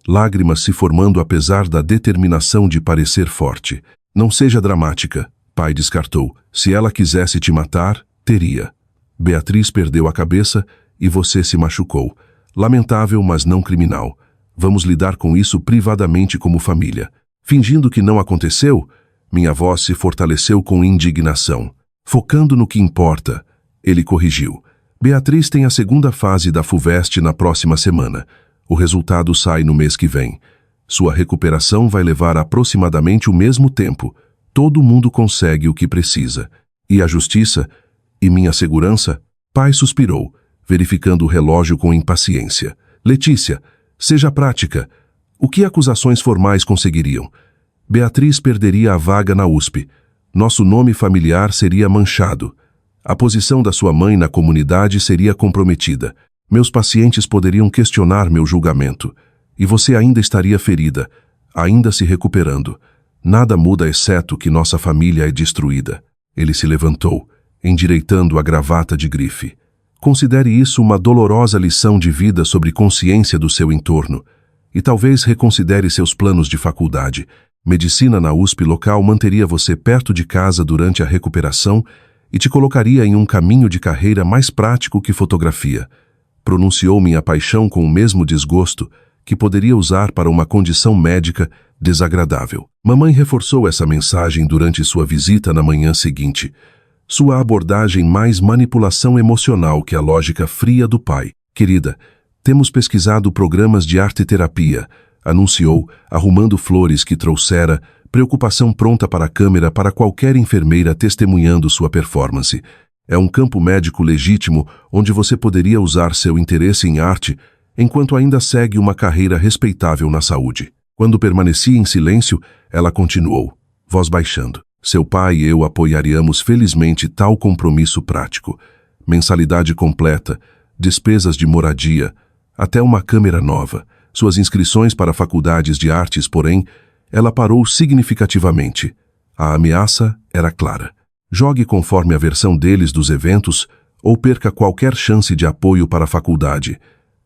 Lágrimas se formando apesar da determinação de parecer forte. Não seja dramática, pai descartou. Se ela quisesse te matar, teria. Beatriz perdeu a cabeça e você se machucou. Lamentável, mas não criminal. Vamos lidar com isso privadamente como família. Fingindo que não aconteceu, minha voz se fortaleceu com indignação. Focando no que importa, ele corrigiu. Beatriz tem a segunda fase da FUVEST na próxima semana. O resultado sai no mês que vem. Sua recuperação vai levar aproximadamente o mesmo tempo. Todo mundo consegue o que precisa. E a justiça? E minha segurança? Pai suspirou, verificando o relógio com impaciência. Letícia, seja prática. O que acusações formais conseguiriam? Beatriz perderia a vaga na USP. Nosso nome familiar seria manchado. A posição da sua mãe na comunidade seria comprometida. Meus pacientes poderiam questionar meu julgamento. E você ainda estaria ferida, ainda se recuperando. Nada muda exceto que nossa família é destruída. Ele se levantou, endireitando a gravata de grife. Considere isso uma dolorosa lição de vida sobre consciência do seu entorno. E talvez reconsidere seus planos de faculdade. Medicina na USP local manteria você perto de casa durante a recuperação e te colocaria em um caminho de carreira mais prático que fotografia. Pronunciou minha paixão com o mesmo desgosto que poderia usar para uma condição médica desagradável. Mamãe reforçou essa mensagem durante sua visita na manhã seguinte. Sua abordagem mais manipulação emocional que a lógica fria do pai. Querida, temos pesquisado programas de arte-terapia, anunciou, arrumando flores que trouxera, preocupação pronta para a câmera para qualquer enfermeira testemunhando sua performance. É um campo médico legítimo onde você poderia usar seu interesse em arte enquanto ainda segue uma carreira respeitável na saúde. Quando permaneci em silêncio, ela continuou, voz baixando. Seu pai e eu apoiaríamos felizmente tal compromisso prático. Mensalidade completa, despesas de moradia, até uma câmera nova. Suas inscrições para faculdades de artes, porém, ela parou significativamente. A ameaça era clara. Jogue conforme a versão deles dos eventos ou perca qualquer chance de apoio para a faculdade.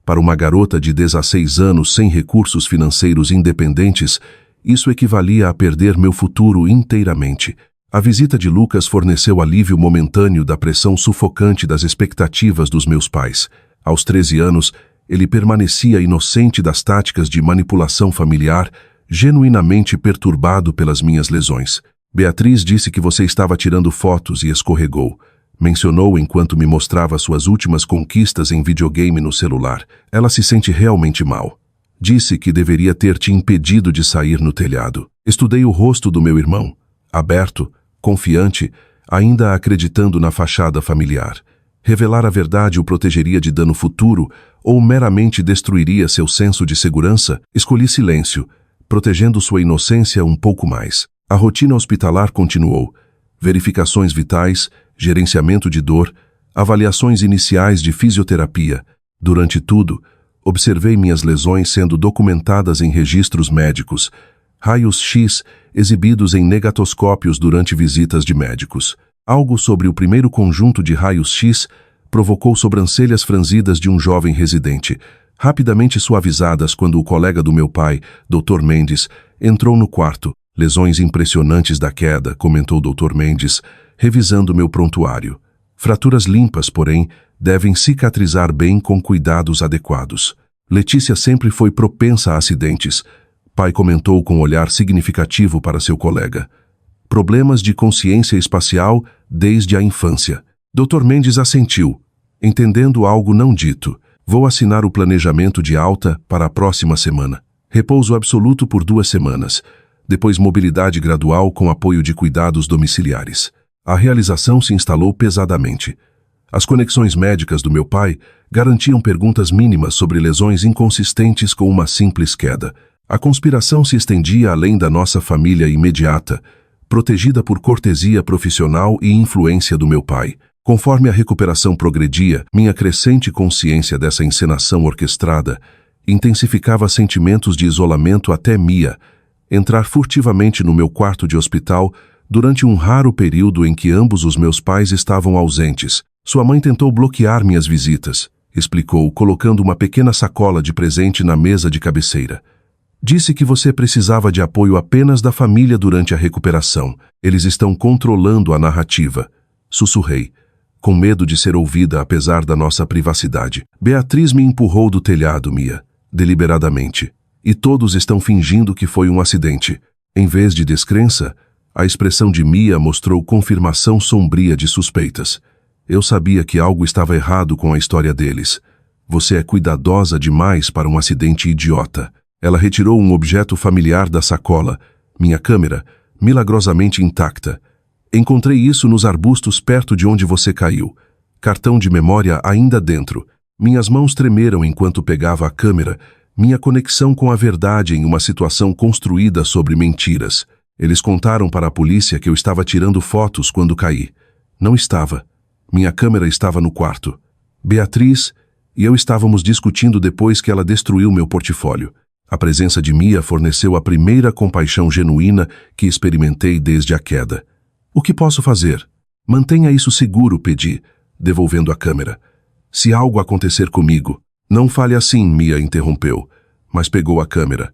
Para uma garota de 16 anos sem recursos financeiros independentes, isso equivalia a perder meu futuro inteiramente. A visita de Lucas forneceu alívio momentâneo da pressão sufocante das expectativas dos meus pais. Aos 13 anos, ele permanecia inocente das táticas de manipulação familiar, genuinamente perturbado pelas minhas lesões. Beatriz disse que você estava tirando fotos e escorregou. Mencionou enquanto me mostrava suas últimas conquistas em videogame no celular. Ela se sente realmente mal. Disse que deveria ter te impedido de sair no telhado. Estudei o rosto do meu irmão, aberto, confiante, ainda acreditando na fachada familiar. Revelar a verdade o protegeria de dano futuro ou meramente destruiria seu senso de segurança? Escolhi silêncio, protegendo sua inocência um pouco mais. A rotina hospitalar continuou. Verificações vitais, gerenciamento de dor, avaliações iniciais de fisioterapia. Durante tudo, observei minhas lesões sendo documentadas em registros médicos, raios-x exibidos em negatoscópios durante visitas de médicos. Algo sobre o primeiro conjunto de raios-x provocou sobrancelhas franzidas de um jovem residente, rapidamente suavizadas quando o colega do meu pai, Dr. Mendes, entrou no quarto. Lesões impressionantes da queda, comentou Dr. Mendes, revisando meu prontuário. Fraturas limpas, porém, devem cicatrizar bem com cuidados adequados. Letícia sempre foi propensa a acidentes. Pai comentou com um olhar significativo para seu colega. Problemas de consciência espacial desde a infância. Dr. Mendes assentiu, entendendo algo não dito. Vou assinar o planejamento de alta para a próxima semana. Repouso absoluto por 2 semanas. Depois mobilidade gradual com apoio de cuidados domiciliares. A realização se instalou pesadamente. As conexões médicas do meu pai garantiam perguntas mínimas sobre lesões inconsistentes com uma simples queda. A conspiração se estendia além da nossa família imediata, protegida por cortesia profissional e influência do meu pai. Conforme a recuperação progredia, minha crescente consciência dessa encenação orquestrada intensificava sentimentos de isolamento até Mia entrar furtivamente no meu quarto de hospital durante um raro período em que ambos os meus pais estavam ausentes. Sua mãe tentou bloquear minhas visitas, explicou, colocando uma pequena sacola de presente na mesa de cabeceira. Disse que você precisava de apoio apenas da família durante a recuperação. Eles estão controlando a narrativa. Sussurrei, com medo de ser ouvida apesar da nossa privacidade. Beatriz me empurrou do telhado, Mia, deliberadamente. E todos estão fingindo que foi um acidente. Em vez de descrença, a expressão de Mia mostrou confirmação sombria de suspeitas. Eu sabia que algo estava errado com a história deles. Você é cuidadosa demais para um acidente idiota. Ela retirou um objeto familiar da sacola, minha câmera, milagrosamente intacta. Encontrei isso nos arbustos perto de onde você caiu. Cartão de memória ainda dentro. Minhas mãos tremeram enquanto pegava a câmera, minha conexão com a verdade em uma situação construída sobre mentiras. Eles contaram para a polícia que eu estava tirando fotos quando caí. Não estava. Minha câmera estava no quarto. Beatriz e eu estávamos discutindo depois que ela destruiu meu portfólio. A presença de Mia forneceu a primeira compaixão genuína que experimentei desde a queda. O que posso fazer? Mantenha isso seguro, pedi, devolvendo a câmera. Se algo acontecer comigo... Não fale assim, Mia interrompeu, mas pegou a câmera.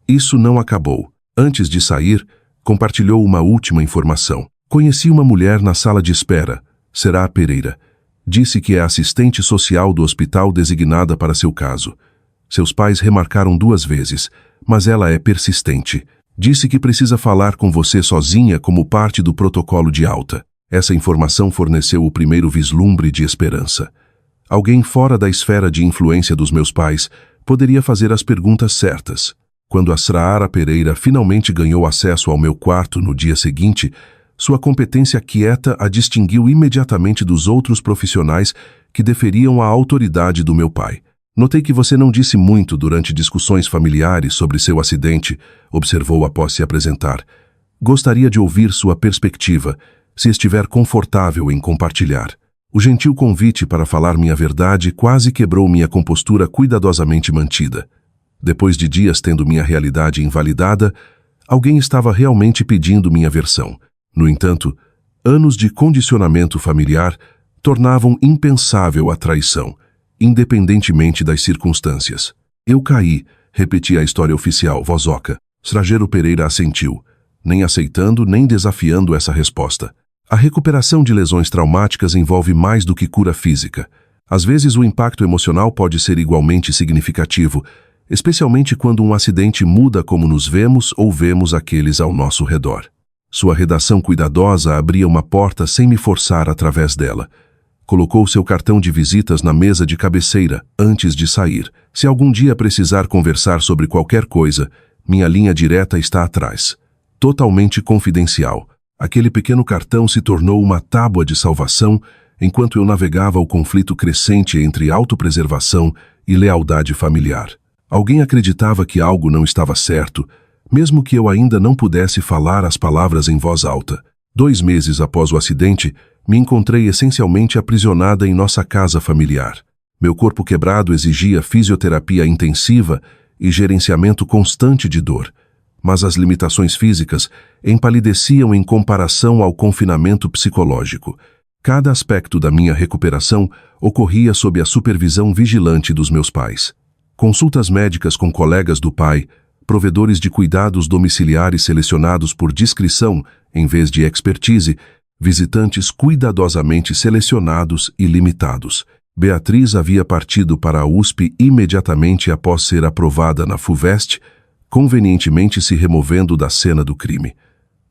Isso não acabou. Antes de sair, compartilhou uma última informação. Conheci uma mulher na sala de espera, Será Pereira. Disse que é assistente social do hospital designada para seu caso. Seus pais remarcaram 2 vezes, mas ela é persistente. Disse que precisa falar com você sozinha como parte do protocolo de alta. Essa informação forneceu o primeiro vislumbre de esperança. Alguém fora da esfera de influência dos meus pais poderia fazer as perguntas certas. Quando a Sra. Pereira finalmente ganhou acesso ao meu quarto no dia seguinte, sua competência quieta a distinguiu imediatamente dos outros profissionais que deferiam à autoridade do meu pai. Notei que você não disse muito durante discussões familiares sobre seu acidente, observou após se apresentar. Gostaria de ouvir sua perspectiva, se estiver confortável em compartilhar. O gentil convite para falar minha verdade quase quebrou minha compostura cuidadosamente mantida. Depois de dias tendo minha realidade invalidada, alguém estava realmente pedindo minha versão. No entanto, anos de condicionamento familiar tornavam impensável a traição, independentemente das circunstâncias. Eu caí, repeti a história oficial, voz oca. Sra. Pereira assentiu, nem aceitando nem desafiando essa resposta. A recuperação de lesões traumáticas envolve mais do que cura física. Às vezes o impacto emocional pode ser igualmente significativo, especialmente quando um acidente muda como nos vemos ou vemos aqueles ao nosso redor. Sua redação cuidadosa abria uma porta sem me forçar através dela. Colocou seu cartão de visitas na mesa de cabeceira antes de sair. Se algum dia precisar conversar sobre qualquer coisa, minha linha direta está atrás. Totalmente confidencial. Aquele pequeno cartão se tornou uma tábua de salvação enquanto eu navegava o conflito crescente entre autopreservação e lealdade familiar. Alguém acreditava que algo não estava certo, mesmo que eu ainda não pudesse falar as palavras em voz alta. 2 meses após o acidente, me encontrei essencialmente aprisionada em nossa casa familiar. Meu corpo quebrado exigia fisioterapia intensiva e gerenciamento constante de dor, mas as limitações físicas empalideciam em comparação ao confinamento psicológico. Cada aspecto da minha recuperação ocorria sob a supervisão vigilante dos meus pais. Consultas médicas com colegas do pai, provedores de cuidados domiciliares selecionados por discrição em vez de expertise, visitantes cuidadosamente selecionados e limitados. Beatriz havia partido para a USP imediatamente após ser aprovada na FUVEST, convenientemente se removendo da cena do crime.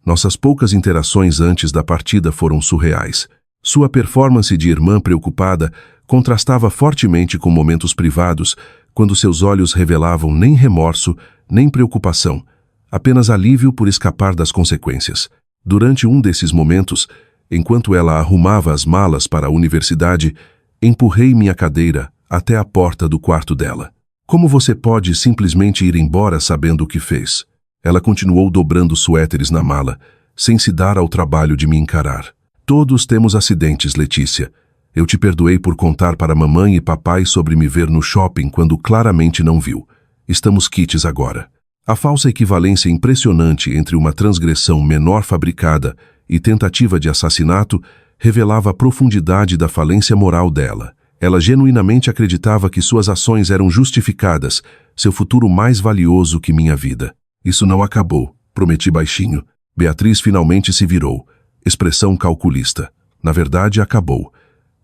Nossas poucas interações antes da partida foram surreais. Sua performance de irmã preocupada contrastava fortemente com momentos privados, quando seus olhos revelavam nem remorso, nem preocupação, apenas alívio por escapar das consequências. Durante um desses momentos, enquanto ela arrumava as malas para a universidade, empurrei minha cadeira até a porta do quarto dela. Como você pode simplesmente ir embora sabendo o que fez? Ela continuou dobrando suéteres na mala, sem se dar ao trabalho de me encarar. Todos temos acidentes, Letícia. Eu te perdoei por contar para mamãe e papai sobre me ver no shopping quando claramente não viu. Estamos quites agora. A falsa equivalência impressionante entre uma transgressão menor fabricada e tentativa de assassinato revelava a profundidade da falência moral dela. Ela genuinamente acreditava que suas ações eram justificadas, seu futuro mais valioso que minha vida. Isso não acabou, prometi baixinho. Beatriz finalmente se virou. Expressão calculista. Na verdade, acabou.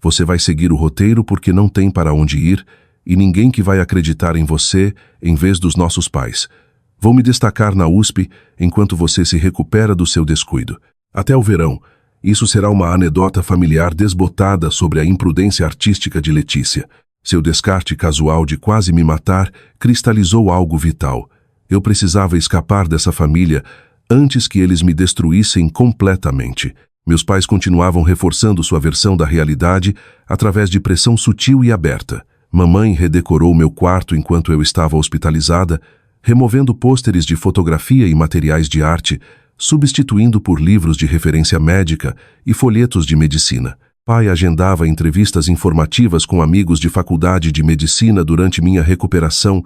Você vai seguir o roteiro porque não tem para onde ir e ninguém que vai acreditar em você em vez dos nossos pais. Vou me destacar na USP enquanto você se recupera do seu descuido. Até o verão, isso será uma anedota familiar desbotada sobre a imprudência artística de Letícia. Seu descarte casual de quase me matar cristalizou algo vital. Eu precisava escapar dessa família antes que eles me destruíssem completamente. Meus pais continuavam reforçando sua versão da realidade através de pressão sutil e aberta. Mamãe redecorou meu quarto enquanto eu estava hospitalizada, removendo pôsteres de fotografia e materiais de arte, substituindo por livros de referência médica e folhetos de medicina. Pai agendava entrevistas informativas com amigos de faculdade de medicina durante minha recuperação,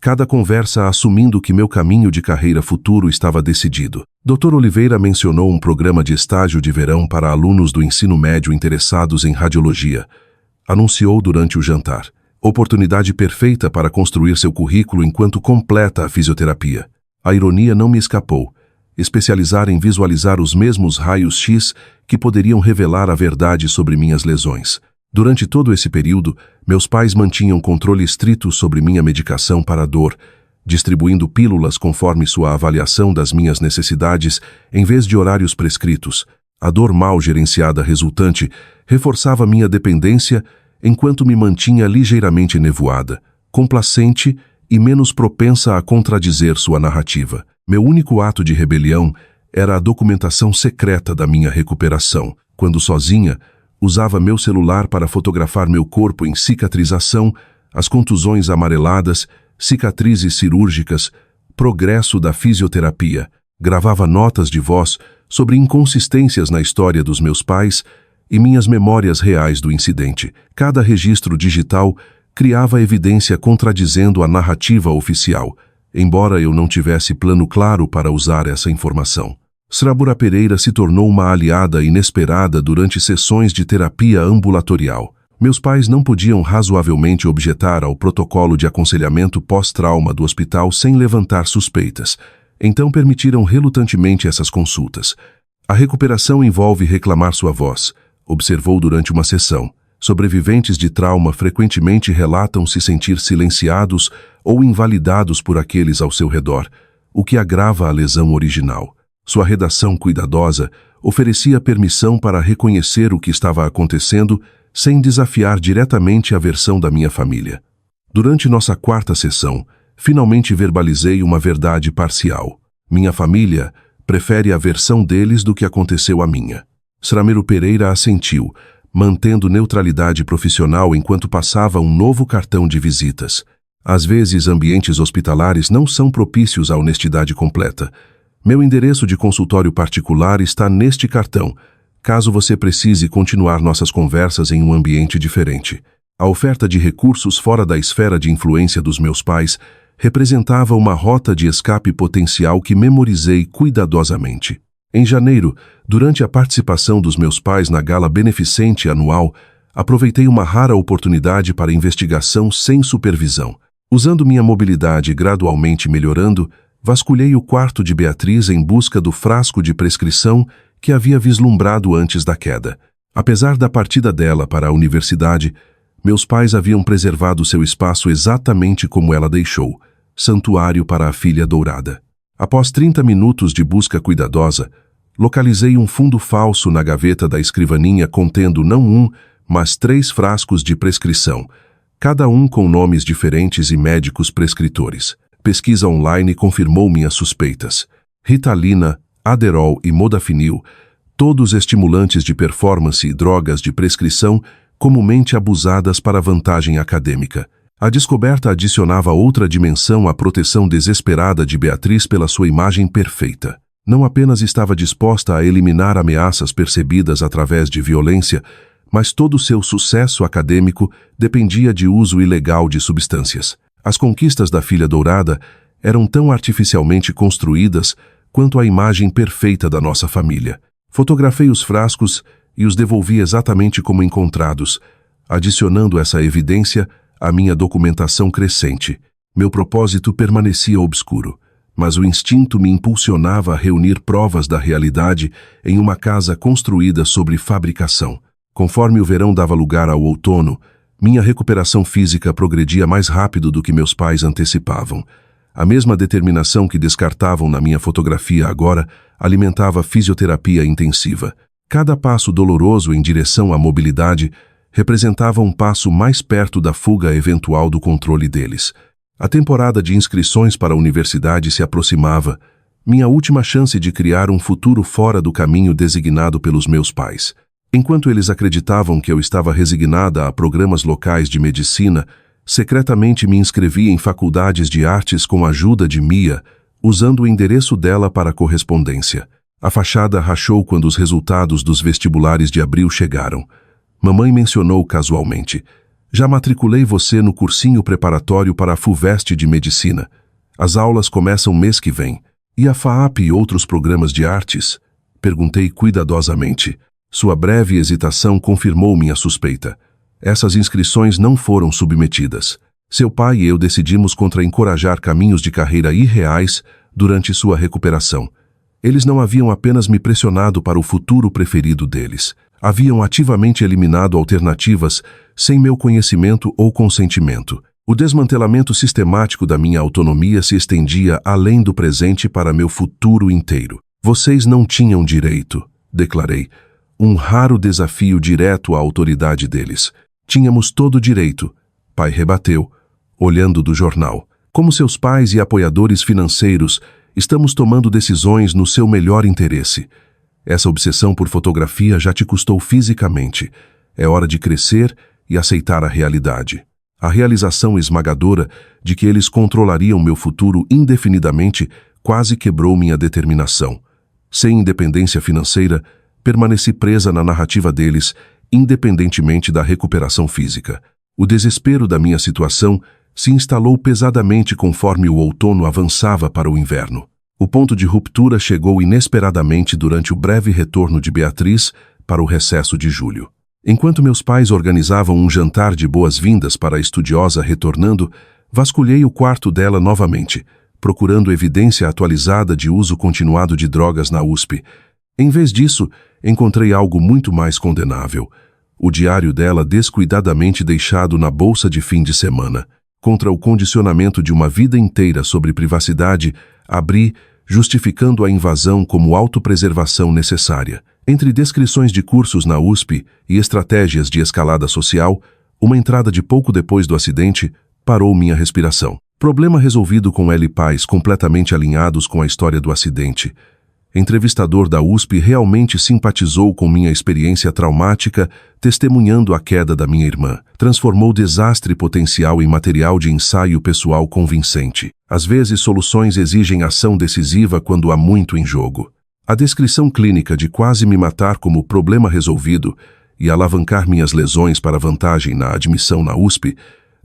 cada conversa assumindo que meu caminho de carreira futuro estava decidido. Dr. Oliveira mencionou um programa de estágio de verão para alunos do ensino médio interessados em radiologia. Anunciou durante o jantar. Oportunidade perfeita para construir seu currículo enquanto completa a fisioterapia. A ironia não me escapou. Especializar em visualizar os mesmos raios-x que poderiam revelar a verdade sobre minhas lesões. Durante todo esse período, meus pais mantinham controle estrito sobre minha medicação para a dor, distribuindo pílulas conforme sua avaliação das minhas necessidades em vez de horários prescritos. A dor mal gerenciada resultante reforçava minha dependência enquanto me mantinha ligeiramente nevoada, complacente e menos propensa a contradizer sua narrativa. Meu único ato de rebelião era a documentação secreta da minha recuperação. Quando sozinha, usava meu celular para fotografar meu corpo em cicatrização, as contusões amareladas, cicatrizes cirúrgicas, progresso da fisioterapia. Gravava notas de voz sobre inconsistências na história dos meus pais e minhas memórias reais do incidente. Cada registro digital criava evidência contradizendo a narrativa oficial, embora eu não tivesse plano claro para usar essa informação. Srabura Pereira se tornou uma aliada inesperada durante sessões de terapia ambulatorial. Meus pais não podiam razoavelmente objetar ao protocolo de aconselhamento pós-trauma do hospital sem levantar suspeitas, então permitiram relutantemente essas consultas. A recuperação envolve reclamar sua voz, observou durante uma sessão. Sobreviventes de trauma frequentemente relatam se sentir silenciados ou invalidados por aqueles ao seu redor, o que agrava a lesão original. Sua redação cuidadosa oferecia permissão para reconhecer o que estava acontecendo sem desafiar diretamente a versão da minha família. Durante nossa quarta sessão, finalmente verbalizei uma verdade parcial. Minha família prefere a versão deles do que aconteceu à minha. Sramiro Pereira assentiu, mantendo neutralidade profissional enquanto passava um novo cartão de visitas. Às vezes, ambientes hospitalares não são propícios à honestidade completa. Meu endereço de consultório particular está neste cartão, caso você precise continuar nossas conversas em um ambiente diferente. A oferta de recursos fora da esfera de influência dos meus pais representava uma rota de escape potencial que memorizei cuidadosamente. Em janeiro, durante a participação dos meus pais na gala beneficente anual, aproveitei uma rara oportunidade para investigação sem supervisão. Usando minha mobilidade gradualmente melhorando, vasculhei o quarto de Beatriz em busca do frasco de prescrição que havia vislumbrado antes da queda. Apesar da partida dela para a universidade, meus pais haviam preservado seu espaço exatamente como ela deixou, santuário para a filha dourada. Após 30 minutos de busca cuidadosa, localizei um fundo falso na gaveta da escrivaninha contendo não um, mas 3 frascos de prescrição, cada um com nomes diferentes e médicos prescritores. Pesquisa online confirmou minhas suspeitas. Ritalina, Adderall e Modafinil, todos estimulantes de performance e drogas de prescrição comumente abusadas para vantagem acadêmica. A descoberta adicionava outra dimensão à proteção desesperada de Beatriz pela sua imagem perfeita. Não apenas estava disposta a eliminar ameaças percebidas através de violência, mas todo seu sucesso acadêmico dependia de uso ilegal de substâncias. As conquistas da filha dourada eram tão artificialmente construídas quanto a imagem perfeita da nossa família. Fotografei os frascos e os devolvi exatamente como encontrados, adicionando essa evidência à minha documentação crescente. Meu propósito permanecia obscuro, mas o instinto me impulsionava a reunir provas da realidade em uma casa construída sobre fabricação. Conforme o verão dava lugar ao outono, minha recuperação física progredia mais rápido do que meus pais antecipavam. A mesma determinação que descartavam na minha fotografia agora alimentava a fisioterapia intensiva. Cada passo doloroso em direção à mobilidade representava um passo mais perto da fuga eventual do controle deles. A temporada de inscrições para a universidade se aproximava, minha última chance de criar um futuro fora do caminho designado pelos meus pais. Enquanto eles acreditavam que eu estava resignada a programas locais de medicina, secretamente me inscrevi em faculdades de artes com a ajuda de Mia, usando o endereço dela para correspondência. A fachada rachou quando os resultados dos vestibulares de abril chegaram. Mamãe mencionou casualmente: "Já matriculei você no cursinho preparatório para a FUVEST de Medicina. As aulas começam mês que vem. E a FAAP e outros programas de artes?" Perguntei cuidadosamente. Sua breve hesitação confirmou minha suspeita. Essas inscrições não foram submetidas. Seu pai e eu decidimos contra-encorajar caminhos de carreira irreais durante sua recuperação. Eles não haviam apenas me pressionado para o futuro preferido deles. Haviam ativamente eliminado alternativas sem meu conhecimento ou consentimento. O desmantelamento sistemático da minha autonomia se estendia além do presente para meu futuro inteiro. "Vocês não tinham direito", declarei. Um raro desafio direto à autoridade deles. "Tínhamos todo o direito", pai rebateu, olhando do jornal. "Como seus pais e apoiadores financeiros, estamos tomando decisões no seu melhor interesse. Essa obsessão por fotografia já te custou fisicamente. É hora de crescer e aceitar a realidade." A realização esmagadora de que eles controlariam meu futuro indefinidamente quase quebrou minha determinação. Sem independência financeira, permaneci presa na narrativa deles, independentemente da recuperação física. O desespero da minha situação se instalou pesadamente conforme o outono avançava para o inverno. O ponto de ruptura chegou inesperadamente durante o breve retorno de Beatriz para o recesso de julho. Enquanto meus pais organizavam um jantar de boas-vindas para a estudiosa retornando, vasculhei o quarto dela novamente, procurando evidência atualizada de uso continuado de drogas na USP. Em vez disso, encontrei algo muito mais condenável: o diário dela descuidadamente deixado na bolsa de fim de semana. Contra o condicionamento de uma vida inteira sobre privacidade, abri, justificando a invasão como autopreservação necessária. Entre descrições de cursos na USP e estratégias de escalada social, uma entrada de pouco depois do acidente parou minha respiração. Problema resolvido com L. Pais completamente alinhados com a história do acidente. Entrevistador da USP realmente simpatizou com minha experiência traumática, testemunhando a queda da minha irmã. Transformou desastre potencial em material de ensaio pessoal convincente. Às vezes, soluções exigem ação decisiva quando há muito em jogo. A descrição clínica de quase me matar como problema resolvido e alavancar minhas lesões para vantagem na admissão na USP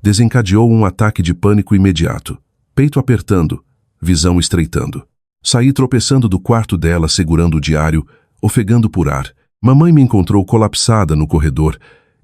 desencadeou um ataque de pânico imediato. Peito apertando, visão estreitando. Saí tropeçando do quarto dela segurando o diário, ofegando por ar. Mamãe me encontrou colapsada no corredor,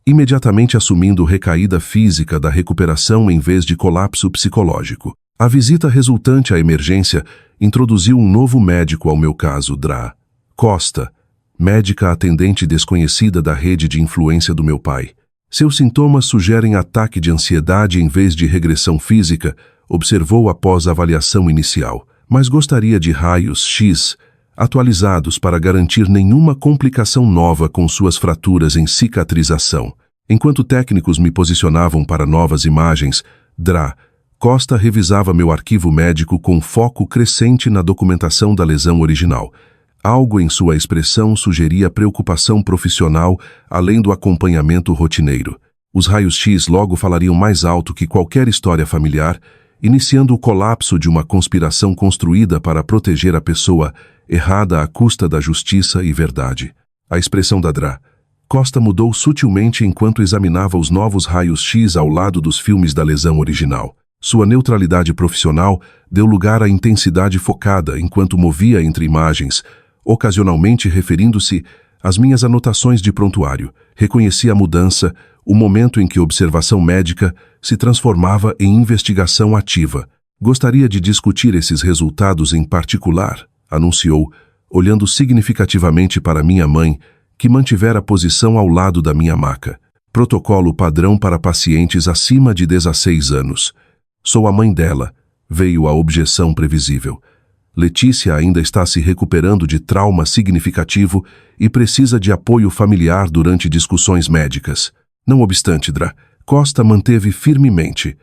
imediatamente assumindo recaída física da recuperação em vez de colapso psicológico. A visita resultante à emergência introduziu um novo médico ao meu caso, Dra. Costa, médica atendente desconhecida da rede de influência do meu pai. Seus sintomas sugerem ataque de ansiedade em vez de regressão física, observou após a avaliação inicial. Mas gostaria de raios X atualizados para garantir nenhuma complicação nova com suas fraturas em cicatrização. Enquanto técnicos me posicionavam para novas imagens, Dra. Costa revisava meu arquivo médico com foco crescente na documentação da lesão original. Algo em sua expressão sugeria preocupação profissional além do acompanhamento rotineiro. Os raios-X logo falariam mais alto que qualquer história familiar, iniciando o colapso de uma conspiração construída para proteger a pessoa errada à custa da justiça e verdade. A expressão da Dra. Costa mudou sutilmente enquanto examinava os novos raios-x ao lado dos filmes da lesão original. Sua neutralidade profissional deu lugar à intensidade focada enquanto movia entre imagens, ocasionalmente referindo-se às minhas anotações de prontuário. Reconheci a mudança, o momento em que observação médica se transformava em investigação ativa. Gostaria de discutir esses resultados em particular, anunciou, olhando significativamente para minha mãe, que mantivera a posição ao lado da minha maca. Protocolo padrão para pacientes acima de 16 anos. Sou a mãe dela, veio a objeção previsível. Letícia ainda está se recuperando de trauma significativo e precisa de apoio familiar durante discussões médicas. Não obstante, Dra. Costa manteve firmemente.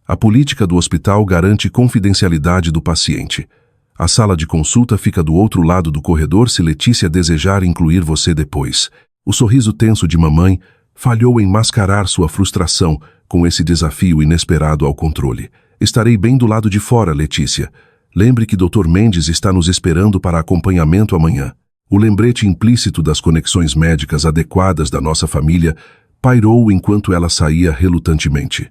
A política do hospital garante confidencialidade do paciente. A sala de consulta fica do outro lado do corredor se Letícia desejar incluir você depois. O sorriso tenso de mamãe falhou em mascarar sua frustração com esse desafio inesperado ao controle. Estarei bem do lado de fora, Letícia. Lembre que Dr. Mendes está nos esperando para acompanhamento amanhã. O lembrete implícito das conexões médicas adequadas da nossa família pairou enquanto ela saía relutantemente.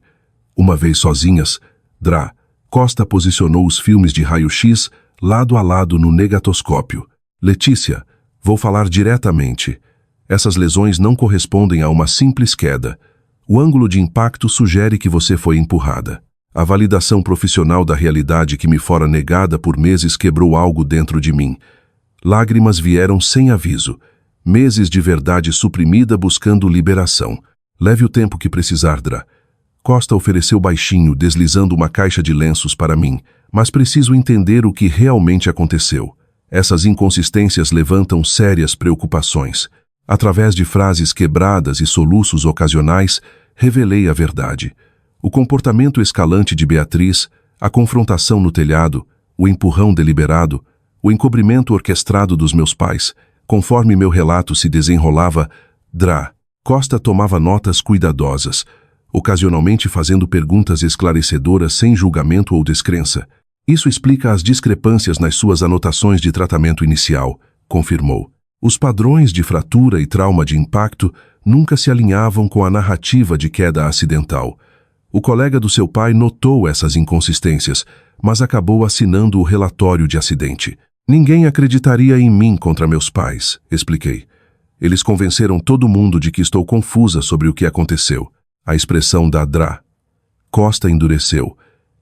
Uma vez sozinhas, Dra. Costa posicionou os filmes de raio-x lado a lado no negatoscópio. Letícia, vou falar diretamente. Essas lesões não correspondem a uma simples queda. O ângulo de impacto sugere que você foi empurrada. A validação profissional da realidade que me fora negada por meses quebrou algo dentro de mim. Lágrimas vieram sem aviso. Meses de verdade suprimida buscando liberação. Leve o tempo que precisar, Dra. Costa ofereceu baixinho, deslizando uma caixa de lenços para mim. Mas preciso entender o que realmente aconteceu. Essas inconsistências levantam sérias preocupações. Através de frases quebradas e soluços ocasionais, revelei a verdade. O comportamento escalante de Beatriz, a confrontação no telhado, o empurrão deliberado, o encobrimento orquestrado dos meus pais. Conforme meu relato se desenrolava, Dra. Costa tomava notas cuidadosas, ocasionalmente fazendo perguntas esclarecedoras sem julgamento ou descrença. Isso explica as discrepâncias nas suas anotações de tratamento inicial, confirmou. Os padrões de fratura e trauma de impacto nunca se alinhavam com a narrativa de queda acidental. O colega do seu pai notou essas inconsistências, mas acabou assinando o relatório de acidente. Ninguém acreditaria em mim contra meus pais, expliquei. Eles convenceram todo mundo de que estou confusa sobre o que aconteceu. A expressão da Dra. Costa endureceu.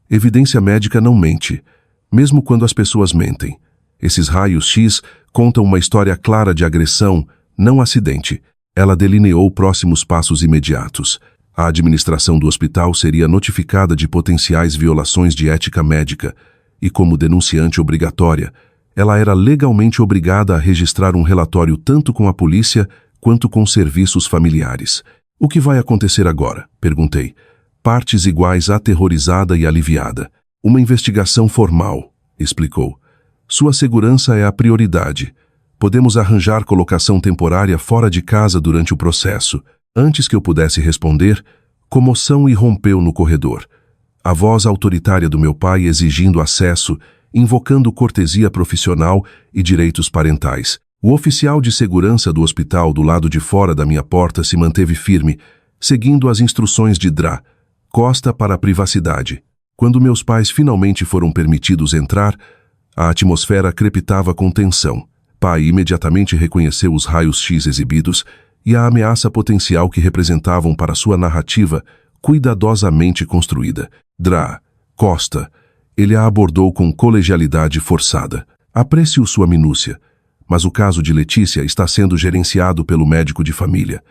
Evidência médica não mente, mesmo quando as pessoas mentem. Esses raios-x contam uma história clara de agressão, não acidente. Ela delineou próximos passos imediatos. A administração do hospital seria notificada de potenciais violações de ética médica e, como denunciante obrigatória, ela era legalmente obrigada a registrar um relatório tanto com a polícia quanto com serviços familiares. O que vai acontecer agora? Perguntei. Partes iguais aterrorizada e aliviada. Uma investigação formal, explicou. Sua segurança é a prioridade. Podemos arranjar colocação temporária fora de casa durante o processo. Antes que eu pudesse responder, comoção irrompeu no corredor. A voz autoritária do meu pai exigindo acesso, invocando cortesia profissional e direitos parentais. O oficial de segurança do hospital do lado de fora da minha porta se manteve firme, seguindo as instruções de Dra. Costa para a privacidade. Quando meus pais finalmente foram permitidos entrar, a atmosfera crepitava com tensão. Pai imediatamente reconheceu os raios-x exibidos e a ameaça potencial que representavam para sua narrativa cuidadosamente construída. Dra. Costa. Ele a abordou com colegialidade forçada. Aprecio sua minúcia, mas o caso de Letícia está sendo gerenciado pelo médico de família.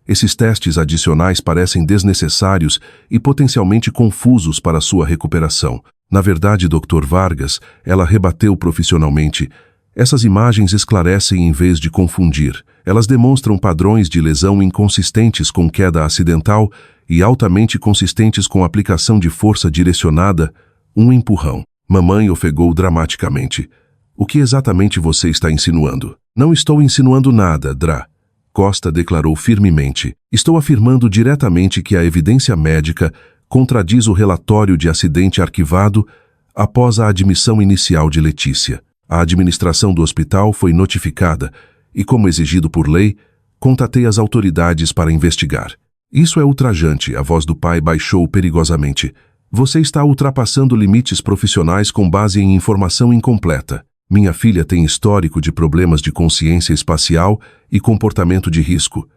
Esses testes adicionais parecem desnecessários e potencialmente confusos para sua recuperação. Na verdade, Dr. Vargas, ela rebateu profissionalmente, essas imagens esclarecem em vez de confundir. Elas demonstram padrões de lesão inconsistentes com queda acidental e altamente consistentes com aplicação de força direcionada, um empurrão. Mamãe ofegou dramaticamente. O que exatamente você está insinuando? Não estou insinuando nada, Dra. Costa declarou firmemente. Estou afirmando diretamente que a evidência médica contradiz o relatório de acidente arquivado após a admissão inicial de Letícia. A administração do hospital foi notificada e, como exigido por lei, contatei as autoridades para investigar. Isso é ultrajante, a voz do pai baixou perigosamente. Você está ultrapassando limites profissionais com base em informação incompleta. Minha filha tem histórico de problemas de consciência espacial e comportamento de risco.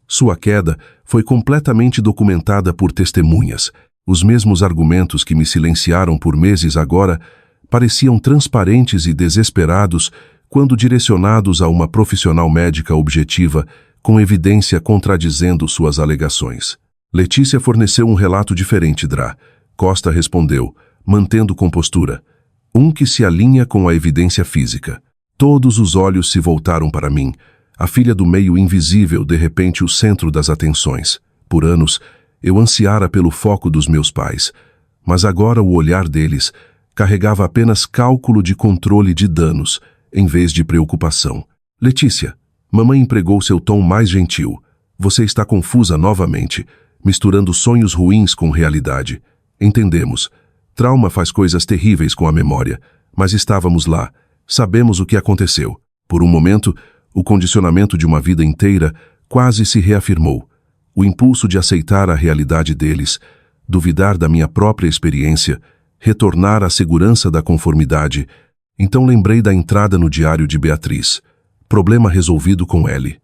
Sua queda foi completamente documentada por testemunhas. Os mesmos argumentos que me silenciaram por meses agora pareciam transparentes e desesperados quando direcionados a uma profissional médica objetiva com evidência contradizendo suas alegações. Letícia forneceu um relato diferente, Dra. Costa respondeu, mantendo compostura. Um que se alinha com a evidência física. Todos os olhos se voltaram para mim. A filha do meio invisível, de repente o centro das atenções. Por anos, eu ansiara pelo foco dos meus pais. Mas agora o olhar deles carregava apenas cálculo de controle de danos, em vez de preocupação. Letícia, mamãe empregou seu tom mais gentil. Você está confusa novamente, misturando sonhos ruins com realidade. Entendemos. Trauma faz coisas terríveis com a memória, mas estávamos lá. Sabemos o que aconteceu. Por um momento, o condicionamento de uma vida inteira quase se reafirmou. O impulso de aceitar a realidade deles, duvidar da minha própria experiência, retornar à segurança da conformidade. Então lembrei da entrada no diário de Beatriz. Problema resolvido com Ellie.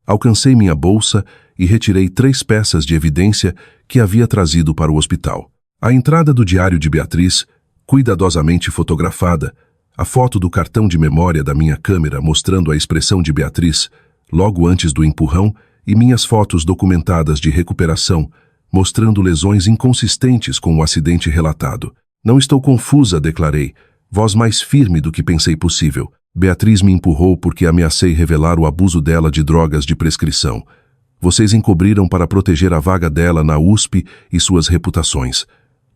Alcancei minha bolsa e retirei 3 peças de evidência que havia trazido para o hospital. A entrada do diário de Beatriz, cuidadosamente fotografada, a foto do cartão de memória da minha câmera mostrando a expressão de Beatriz, logo antes do empurrão, e minhas fotos documentadas de recuperação, mostrando lesões inconsistentes com o acidente relatado. Não estou confusa, declarei, voz mais firme do que pensei possível. Beatriz me empurrou porque ameacei revelar o abuso dela de drogas de prescrição. Vocês encobriram para proteger a vaga dela na USP e suas reputações.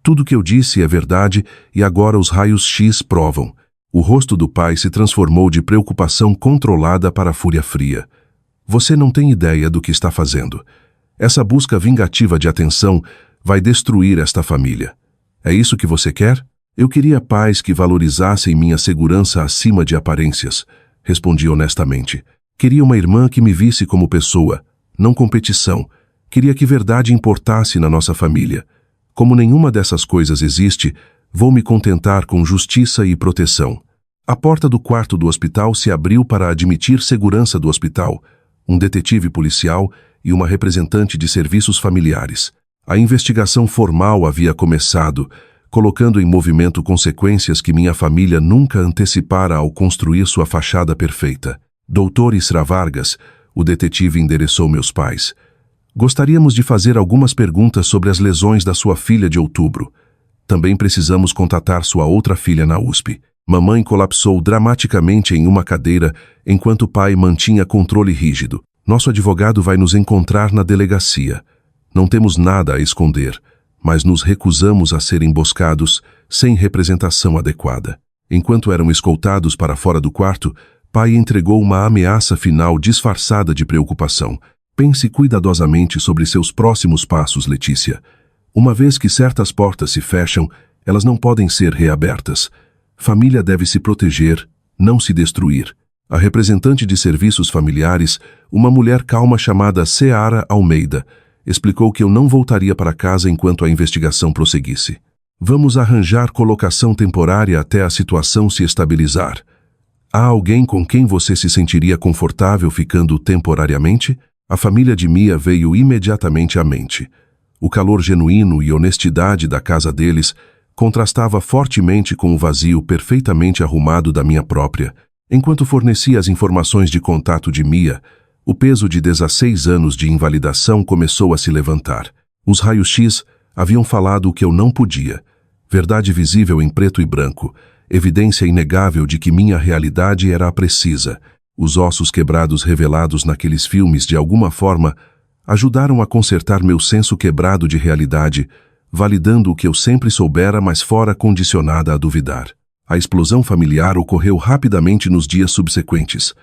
Tudo que eu disse é verdade e agora os raios X provam. O rosto do pai se transformou de preocupação controlada para fúria fria. Você não tem ideia do que está fazendo. Essa busca vingativa de atenção vai destruir esta família. É isso que você quer? Eu queria pais que valorizassem minha segurança acima de aparências, respondi honestamente. Queria uma irmã que me visse como pessoa, não competição. Queria que verdade importasse na nossa família. Como nenhuma dessas coisas existe, vou me contentar com justiça e proteção. A porta do quarto do hospital se abriu para admitir segurança do hospital, um detetive policial e uma representante de serviços familiares. A investigação formal havia começado, colocando em movimento consequências que minha família nunca antecipara ao construir sua fachada perfeita. Doutor Isra Vargas, o detetive endereçou meus pais. Gostaríamos de fazer algumas perguntas sobre as lesões da sua filha de outubro. Também precisamos contatar sua outra filha na USP. Mamãe colapsou dramaticamente em uma cadeira, enquanto o pai mantinha controle rígido. Nosso advogado vai nos encontrar na delegacia. Não temos nada a esconder, mas nos recusamos a ser emboscados sem representação adequada. Enquanto eram escoltados para fora do quarto, pai entregou uma ameaça final disfarçada de preocupação. Pense cuidadosamente sobre seus próximos passos, Letícia. Uma vez que certas portas se fecham, elas não podem ser reabertas. Família deve se proteger, não se destruir. A representante de serviços familiares, uma mulher calma chamada Seara Almeida, explicou que eu não voltaria para casa enquanto a investigação prosseguisse. Vamos arranjar colocação temporária até a situação se estabilizar. Há alguém com quem você se sentiria confortável ficando temporariamente? A família de Mia veio imediatamente à mente. O calor genuíno e honestidade da casa deles contrastava fortemente com o vazio perfeitamente arrumado da minha própria. Enquanto fornecia as informações de contato de Mia, o peso de 16 anos de invalidação começou a se levantar. Os raios-x haviam falado o que eu não podia. Verdade visível em preto e branco, evidência inegável de que minha realidade era a precisa. Os ossos quebrados revelados naqueles filmes, de alguma forma, ajudaram a consertar meu senso quebrado de realidade, validando o que eu sempre soubera, mas fora condicionada a duvidar. A explosão familiar ocorreu rapidamente nos dias subsequentes.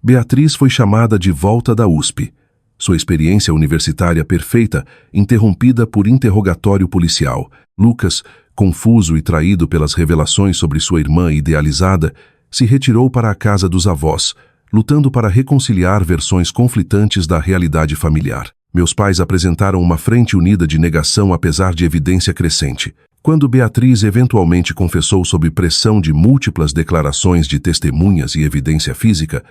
Beatriz foi chamada de volta da USP. Sua experiência universitária perfeita, interrompida por interrogatório policial. Lucas, confuso e traído pelas revelações sobre sua irmã idealizada, se retirou para a casa dos avós, lutando para reconciliar versões conflitantes da realidade familiar. Meus pais apresentaram uma frente unida de negação apesar de evidência crescente. Quando Beatriz eventualmente confessou sob pressão de múltiplas declarações de testemunhas e evidência física,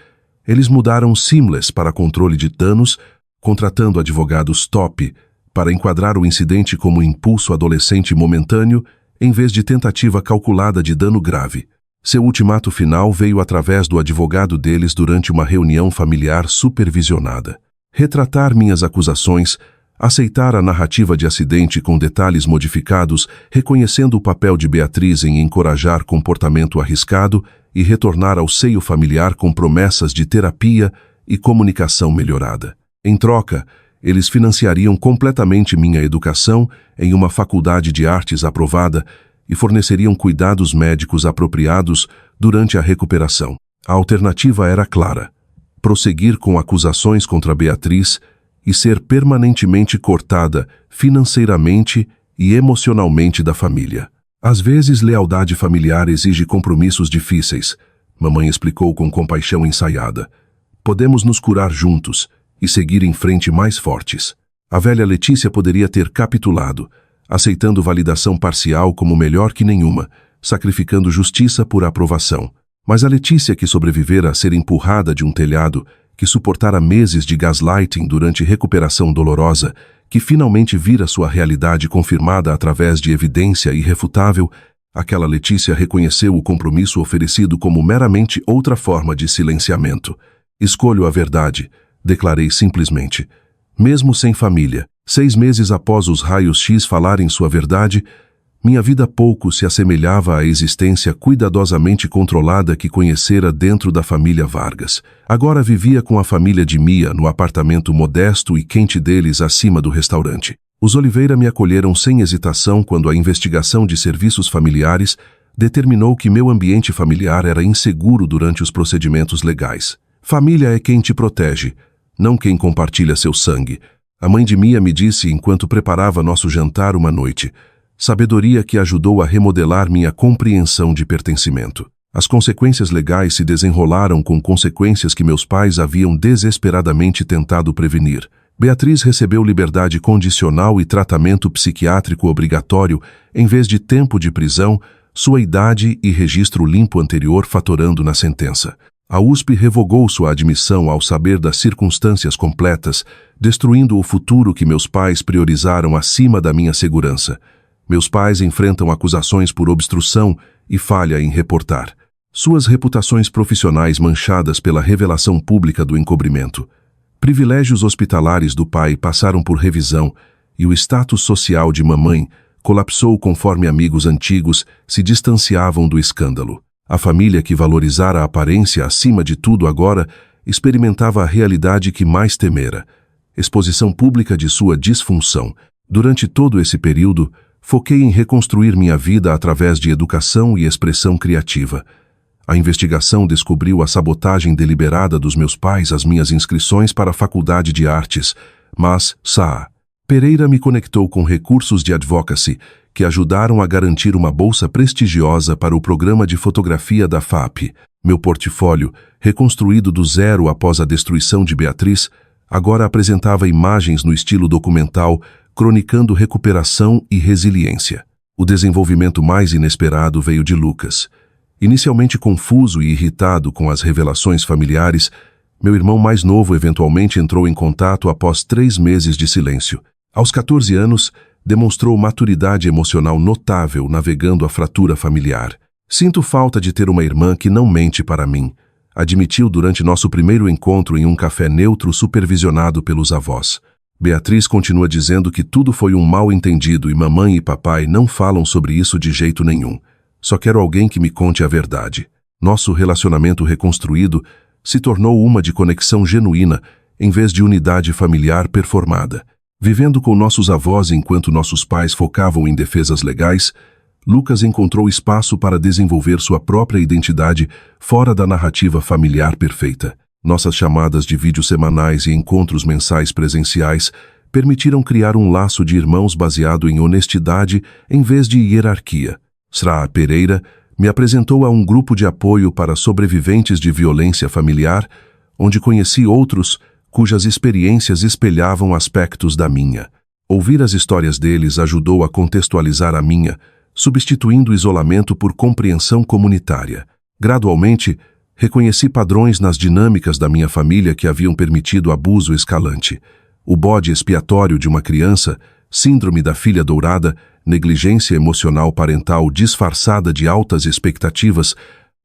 eles mudaram seamless para controle de danos, contratando advogados top para enquadrar o incidente como impulso adolescente momentâneo em vez de tentativa calculada de dano grave. Seu ultimato final veio através do advogado deles durante uma reunião familiar supervisionada. Retratar minhas acusações, aceitar a narrativa de acidente com detalhes modificados, reconhecendo o papel de Beatriz em encorajar comportamento arriscado e retornar ao seio familiar com promessas de terapia e comunicação melhorada. Em troca, eles financiariam completamente minha educação em uma faculdade de artes aprovada e forneceriam cuidados médicos apropriados durante a recuperação. A alternativa era clara: prosseguir com acusações contra Beatriz e ser permanentemente cortada financeiramente e emocionalmente da família. Às vezes, lealdade familiar exige compromissos difíceis, mamãe explicou com compaixão ensaiada. Podemos nos curar juntos e seguir em frente mais fortes. A velha Letícia poderia ter capitulado, aceitando validação parcial como melhor que nenhuma, sacrificando justiça por aprovação. Mas a Letícia que sobrevivera a ser empurrada de um telhado, que suportara meses de gaslighting durante recuperação dolorosa, que finalmente vira sua realidade confirmada através de evidência irrefutável, aquela Letícia reconheceu o compromisso oferecido como meramente outra forma de silenciamento. Escolho a verdade, declarei simplesmente. Mesmo sem família, 6 meses após os raios-x falarem sua verdade, minha vida pouco se assemelhava à existência cuidadosamente controlada que conhecera dentro da família Vargas. Agora vivia com a família de Mia no apartamento modesto e quente deles acima do restaurante. Os Oliveira me acolheram sem hesitação quando a investigação de serviços familiares determinou que meu ambiente familiar era inseguro durante os procedimentos legais. Família é quem te protege, não quem compartilha seu sangue. A mãe de Mia me disse enquanto preparava nosso jantar uma noite. Sabedoria que ajudou a remodelar minha compreensão de pertencimento. As consequências legais se desenrolaram com consequências que meus pais haviam desesperadamente tentado prevenir. Beatriz recebeu liberdade condicional e tratamento psiquiátrico obrigatório em vez de tempo de prisão, sua idade e registro limpo anterior fatorando na sentença. A USP revogou sua admissão ao saber das circunstâncias completas, destruindo o futuro que meus pais priorizaram acima da minha segurança. Meus pais enfrentam acusações por obstrução e falha em reportar. Suas reputações profissionais manchadas pela revelação pública do encobrimento. Privilégios hospitalares do pai passaram por revisão e o status social de mamãe colapsou conforme amigos antigos se distanciavam do escândalo. A família que valorizara a aparência acima de tudo agora experimentava a realidade que mais temera. Exposição pública de sua disfunção. Durante todo esse período, foquei em reconstruir minha vida através de educação e expressão criativa. A investigação descobriu a sabotagem deliberada dos meus pais às minhas inscrições para a Faculdade de Artes, mas Sá Pereira me conectou com recursos de advocacy que ajudaram a garantir uma bolsa prestigiosa para o programa de fotografia da FAP. Meu portfólio, reconstruído do zero após a destruição de Beatriz, agora apresentava imagens no estilo documental, cronicando recuperação e resiliência. O desenvolvimento mais inesperado veio de Lucas. Inicialmente confuso e irritado com as revelações familiares, meu irmão mais novo eventualmente entrou em contato após 3 meses de silêncio. Aos 14 anos, demonstrou maturidade emocional notável navegando a fratura familiar. Sinto falta de ter uma irmã que não mente para mim, admitiu durante nosso primeiro encontro em um café neutro supervisionado pelos avós. Beatriz continua dizendo que tudo foi um mal-entendido e mamãe e papai não falam sobre isso de jeito nenhum. Só quero alguém que me conte a verdade. Nosso relacionamento reconstruído se tornou uma de conexão genuína, em vez de unidade familiar performada. Vivendo com nossos avós enquanto nossos pais focavam em defesas legais, Lucas encontrou espaço para desenvolver sua própria identidade fora da narrativa familiar perfeita. Nossas chamadas de vídeo semanais e encontros mensais presenciais permitiram criar um laço de irmãos baseado em honestidade em vez de hierarquia. Sra. Pereira Me apresentou a um grupo de apoio para sobreviventes de violência familiar, onde conheci outros cujas experiências espelhavam aspectos da minha. Ouvir as histórias deles ajudou a contextualizar a minha, substituindo o isolamento por compreensão comunitária. Gradualmente, reconheci padrões nas dinâmicas da minha família que haviam permitido abuso escalante. O bode expiatório de uma criança, síndrome da filha dourada, negligência emocional parental disfarçada de altas expectativas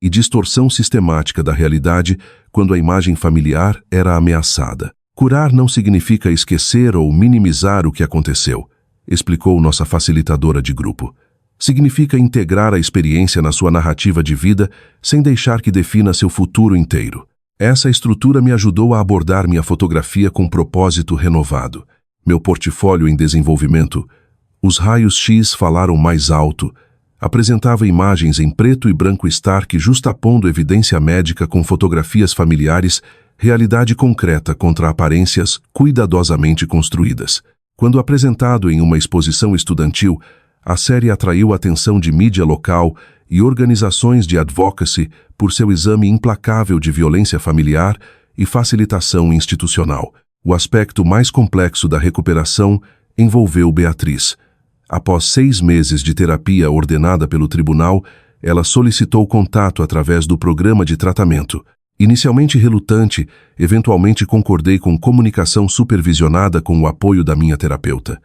e distorção sistemática da realidade quando a imagem familiar era ameaçada. Curar não significa esquecer ou minimizar o que aconteceu, explicou nossa facilitadora de grupo. Significa integrar a experiência na sua narrativa de vida sem deixar que defina seu futuro inteiro. Essa estrutura me ajudou a abordar minha fotografia com propósito renovado. Meu portfólio em desenvolvimento, os raios X falaram mais alto, apresentava imagens em preto e branco Stark justapondo evidência médica com fotografias familiares, realidade concreta contra aparências cuidadosamente construídas. Quando apresentado em uma exposição estudantil, a série atraiu a atenção de mídia local e organizações de advocacy por seu exame implacável de violência familiar e facilitação institucional. O aspecto mais complexo da recuperação envolveu Beatriz. Após 6 meses de terapia ordenada pelo tribunal, ela solicitou contato através do programa de tratamento. Inicialmente relutante, eventualmente concordei com comunicação supervisionada com o apoio da minha terapeuta.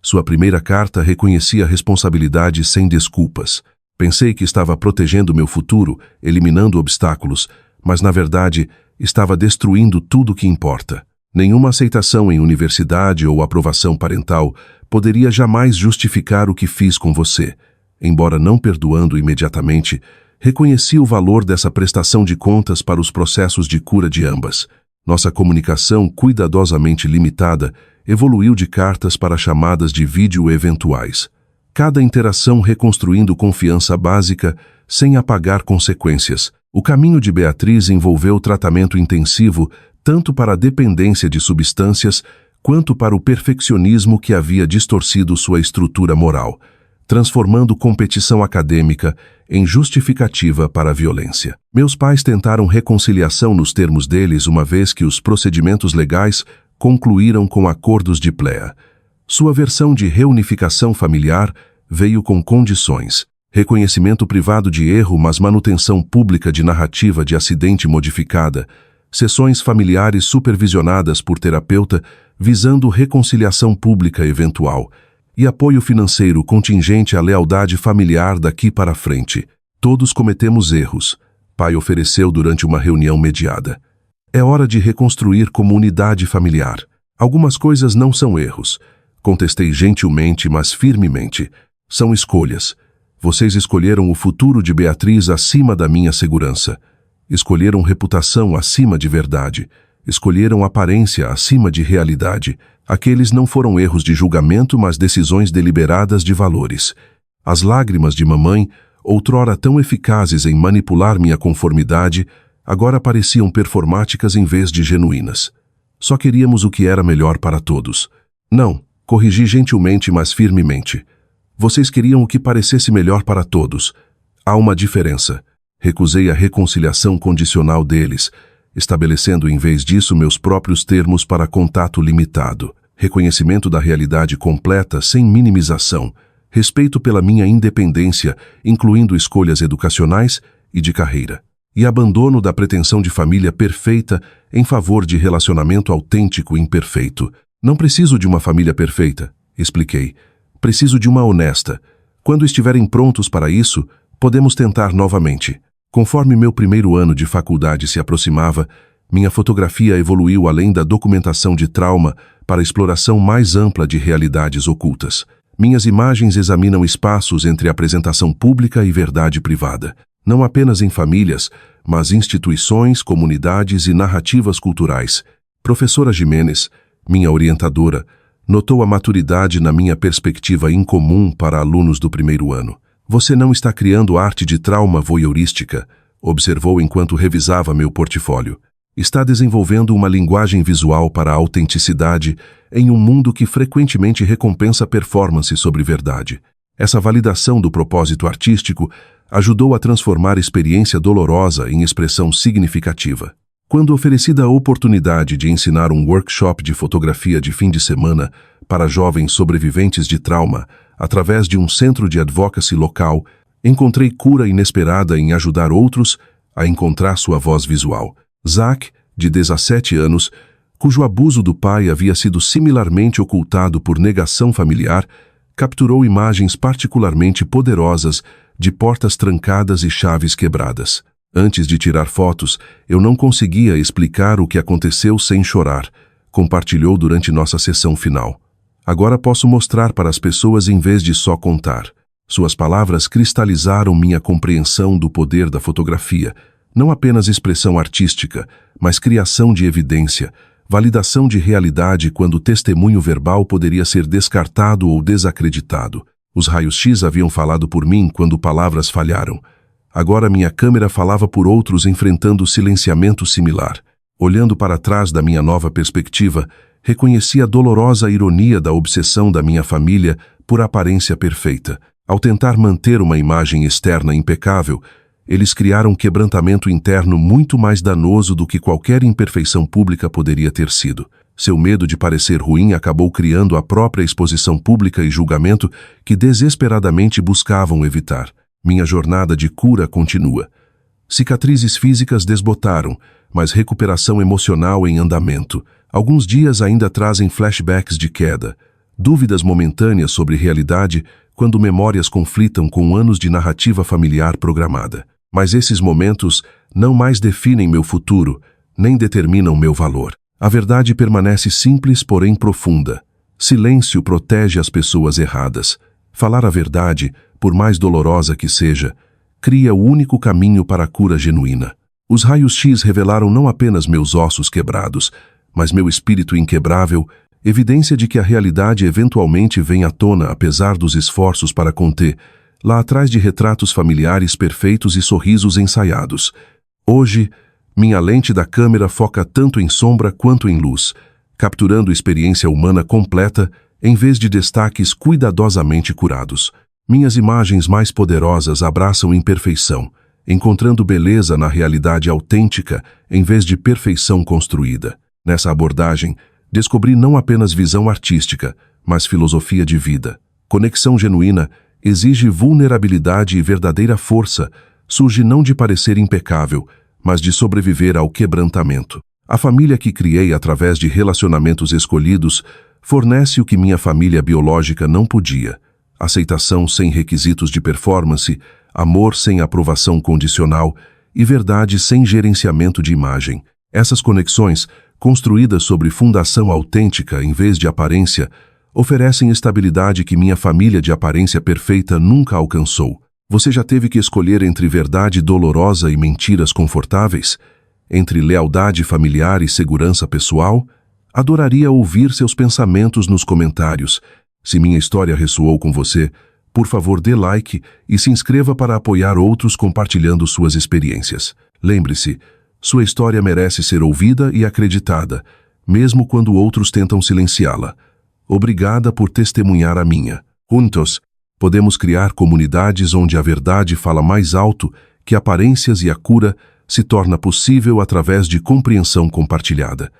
Sua primeira carta reconhecia a responsabilidade sem desculpas. Pensei que estava protegendo meu futuro, eliminando obstáculos, mas na verdade estava destruindo tudo o que importa. Nenhuma aceitação em universidade ou aprovação parental poderia jamais justificar o que fiz com você. Embora não perdoando imediatamente, reconheci o valor dessa prestação de contas para os processos de cura de ambas. Nossa comunicação, cuidadosamente limitada, evoluiu de cartas para chamadas de vídeo eventuais. Cada interação reconstruindo confiança básica, sem apagar consequências. O caminho de Beatriz envolveu tratamento intensivo tanto para a dependência de substâncias quanto para o perfeccionismo que havia distorcido sua estrutura moral, transformando competição acadêmica em justificativa para a violência. Meus pais tentaram reconciliação nos termos deles uma vez que os procedimentos legais concluíram com acordos de plea. Sua versão de reunificação familiar veio com condições: reconhecimento privado de erro, mas manutenção pública de narrativa de acidente modificada, sessões familiares supervisionadas por terapeuta visando reconciliação pública eventual e apoio financeiro contingente à lealdade familiar daqui para frente. Todos cometemos erros, pai ofereceu durante uma reunião mediada. É hora de reconstruir como unidade familiar. Algumas coisas não são erros. Contestei gentilmente, mas firmemente. São escolhas. Vocês escolheram o futuro de Beatriz acima da minha segurança. Escolheram reputação acima de verdade. Escolheram aparência acima de realidade. Aqueles não foram erros de julgamento, mas decisões deliberadas de valores. As lágrimas de mamãe, outrora tão eficazes em manipular minha conformidade, agora pareciam performáticas em vez de genuínas. Só queríamos o que era melhor para todos. Não, corrigi gentilmente, mas firmemente. Vocês queriam o que parecesse melhor para todos. Há uma diferença. Recusei a reconciliação condicional deles, estabelecendo em vez disso meus próprios termos para contato limitado, reconhecimento da realidade completa sem minimização, respeito pela minha independência, incluindo escolhas educacionais e de carreira, e abandono da pretensão de família perfeita em favor de relacionamento autêntico e imperfeito. Não preciso de uma família perfeita, expliquei. Preciso de uma honesta. Quando estiverem prontos para isso, podemos tentar novamente. Conforme meu primeiro ano de faculdade se aproximava, minha fotografia evoluiu além da documentação de trauma para a exploração mais ampla de realidades ocultas. Minhas imagens examinam espaços entre apresentação pública e verdade privada, não apenas em famílias, mas instituições, comunidades e narrativas culturais. Professora Jimenez, minha orientadora, notou a maturidade na minha perspectiva incomum para alunos do primeiro ano. Você não está criando arte de trauma voyeurística, observou enquanto revisava meu portfólio. Está desenvolvendo uma linguagem visual para a autenticidade em um mundo que frequentemente recompensa performance sobre verdade. Essa validação do propósito artístico ajudou a transformar experiência dolorosa em expressão significativa. Quando oferecida a oportunidade de ensinar um workshop de fotografia de fim de semana para jovens sobreviventes de trauma, através de um centro de advocacy local, encontrei cura inesperada em ajudar outros a encontrar sua voz visual. Zach, de 17 anos, cujo abuso do pai havia sido similarmente ocultado por negação familiar, capturou imagens particularmente poderosas de portas trancadas e chaves quebradas. Antes de tirar fotos, eu não conseguia explicar o que aconteceu sem chorar, compartilhou durante nossa sessão final. Agora posso mostrar para as pessoas em vez de só contar. Suas palavras cristalizaram minha compreensão do poder da fotografia, não apenas expressão artística, mas criação de evidência, validação de realidade quando o testemunho verbal poderia ser descartado ou desacreditado. Os raios-x haviam falado por mim quando palavras falharam. Agora minha câmera falava por outros enfrentando silenciamento similar. Olhando para trás da minha nova perspectiva, reconheci a dolorosa ironia da obsessão da minha família por aparência perfeita. Ao tentar manter uma imagem externa impecável, eles criaram um quebrantamento interno muito mais danoso do que qualquer imperfeição pública poderia ter sido. Seu medo de parecer ruim acabou criando a própria exposição pública e julgamento que desesperadamente buscavam evitar. Minha jornada de cura continua. Cicatrizes físicas desbotaram, mas recuperação emocional em andamento. Alguns dias ainda trazem flashbacks de queda, dúvidas momentâneas sobre realidade quando memórias conflitam com anos de narrativa familiar programada. Mas esses momentos não mais definem meu futuro, nem determinam meu valor. A verdade permanece simples, porém profunda. Silêncio protege as pessoas erradas. Falar a verdade, por mais dolorosa que seja, cria o único caminho para a cura genuína. Os raios-x revelaram não apenas meus ossos quebrados, mas meu espírito inquebrável, evidência de que a realidade eventualmente vem à tona apesar dos esforços para conter, lá atrás de retratos familiares perfeitos e sorrisos ensaiados. Hoje, minha lente da câmera foca tanto em sombra quanto em luz, capturando experiência humana completa em vez de destaques cuidadosamente curados. Minhas imagens mais poderosas abraçam imperfeição, encontrando beleza na realidade autêntica em vez de perfeição construída. Nessa abordagem, descobri não apenas visão artística, mas filosofia de vida. Conexão genuína exige vulnerabilidade e verdadeira força, surge não de parecer impecável, mas de sobreviver ao quebrantamento. A família que criei através de relacionamentos escolhidos fornece o que minha família biológica não podia: aceitação sem requisitos de performance, amor sem aprovação condicional e verdade sem gerenciamento de imagem. Essas conexões, construídas sobre fundação autêntica em vez de aparência, oferecem estabilidade que minha família de aparência perfeita nunca alcançou. Você já teve que escolher entre verdade dolorosa e mentiras confortáveis? Entre lealdade familiar e segurança pessoal? Adoraria ouvir seus pensamentos nos comentários. Se minha história ressoou com você, por favor dê like e se inscreva para apoiar outros compartilhando suas experiências. Lembre-se, sua história merece ser ouvida e acreditada, mesmo quando outros tentam silenciá-la. Obrigada por testemunhar a minha. Juntos, podemos criar comunidades onde a verdade fala mais alto que aparências e a cura se torna possível através de compreensão compartilhada.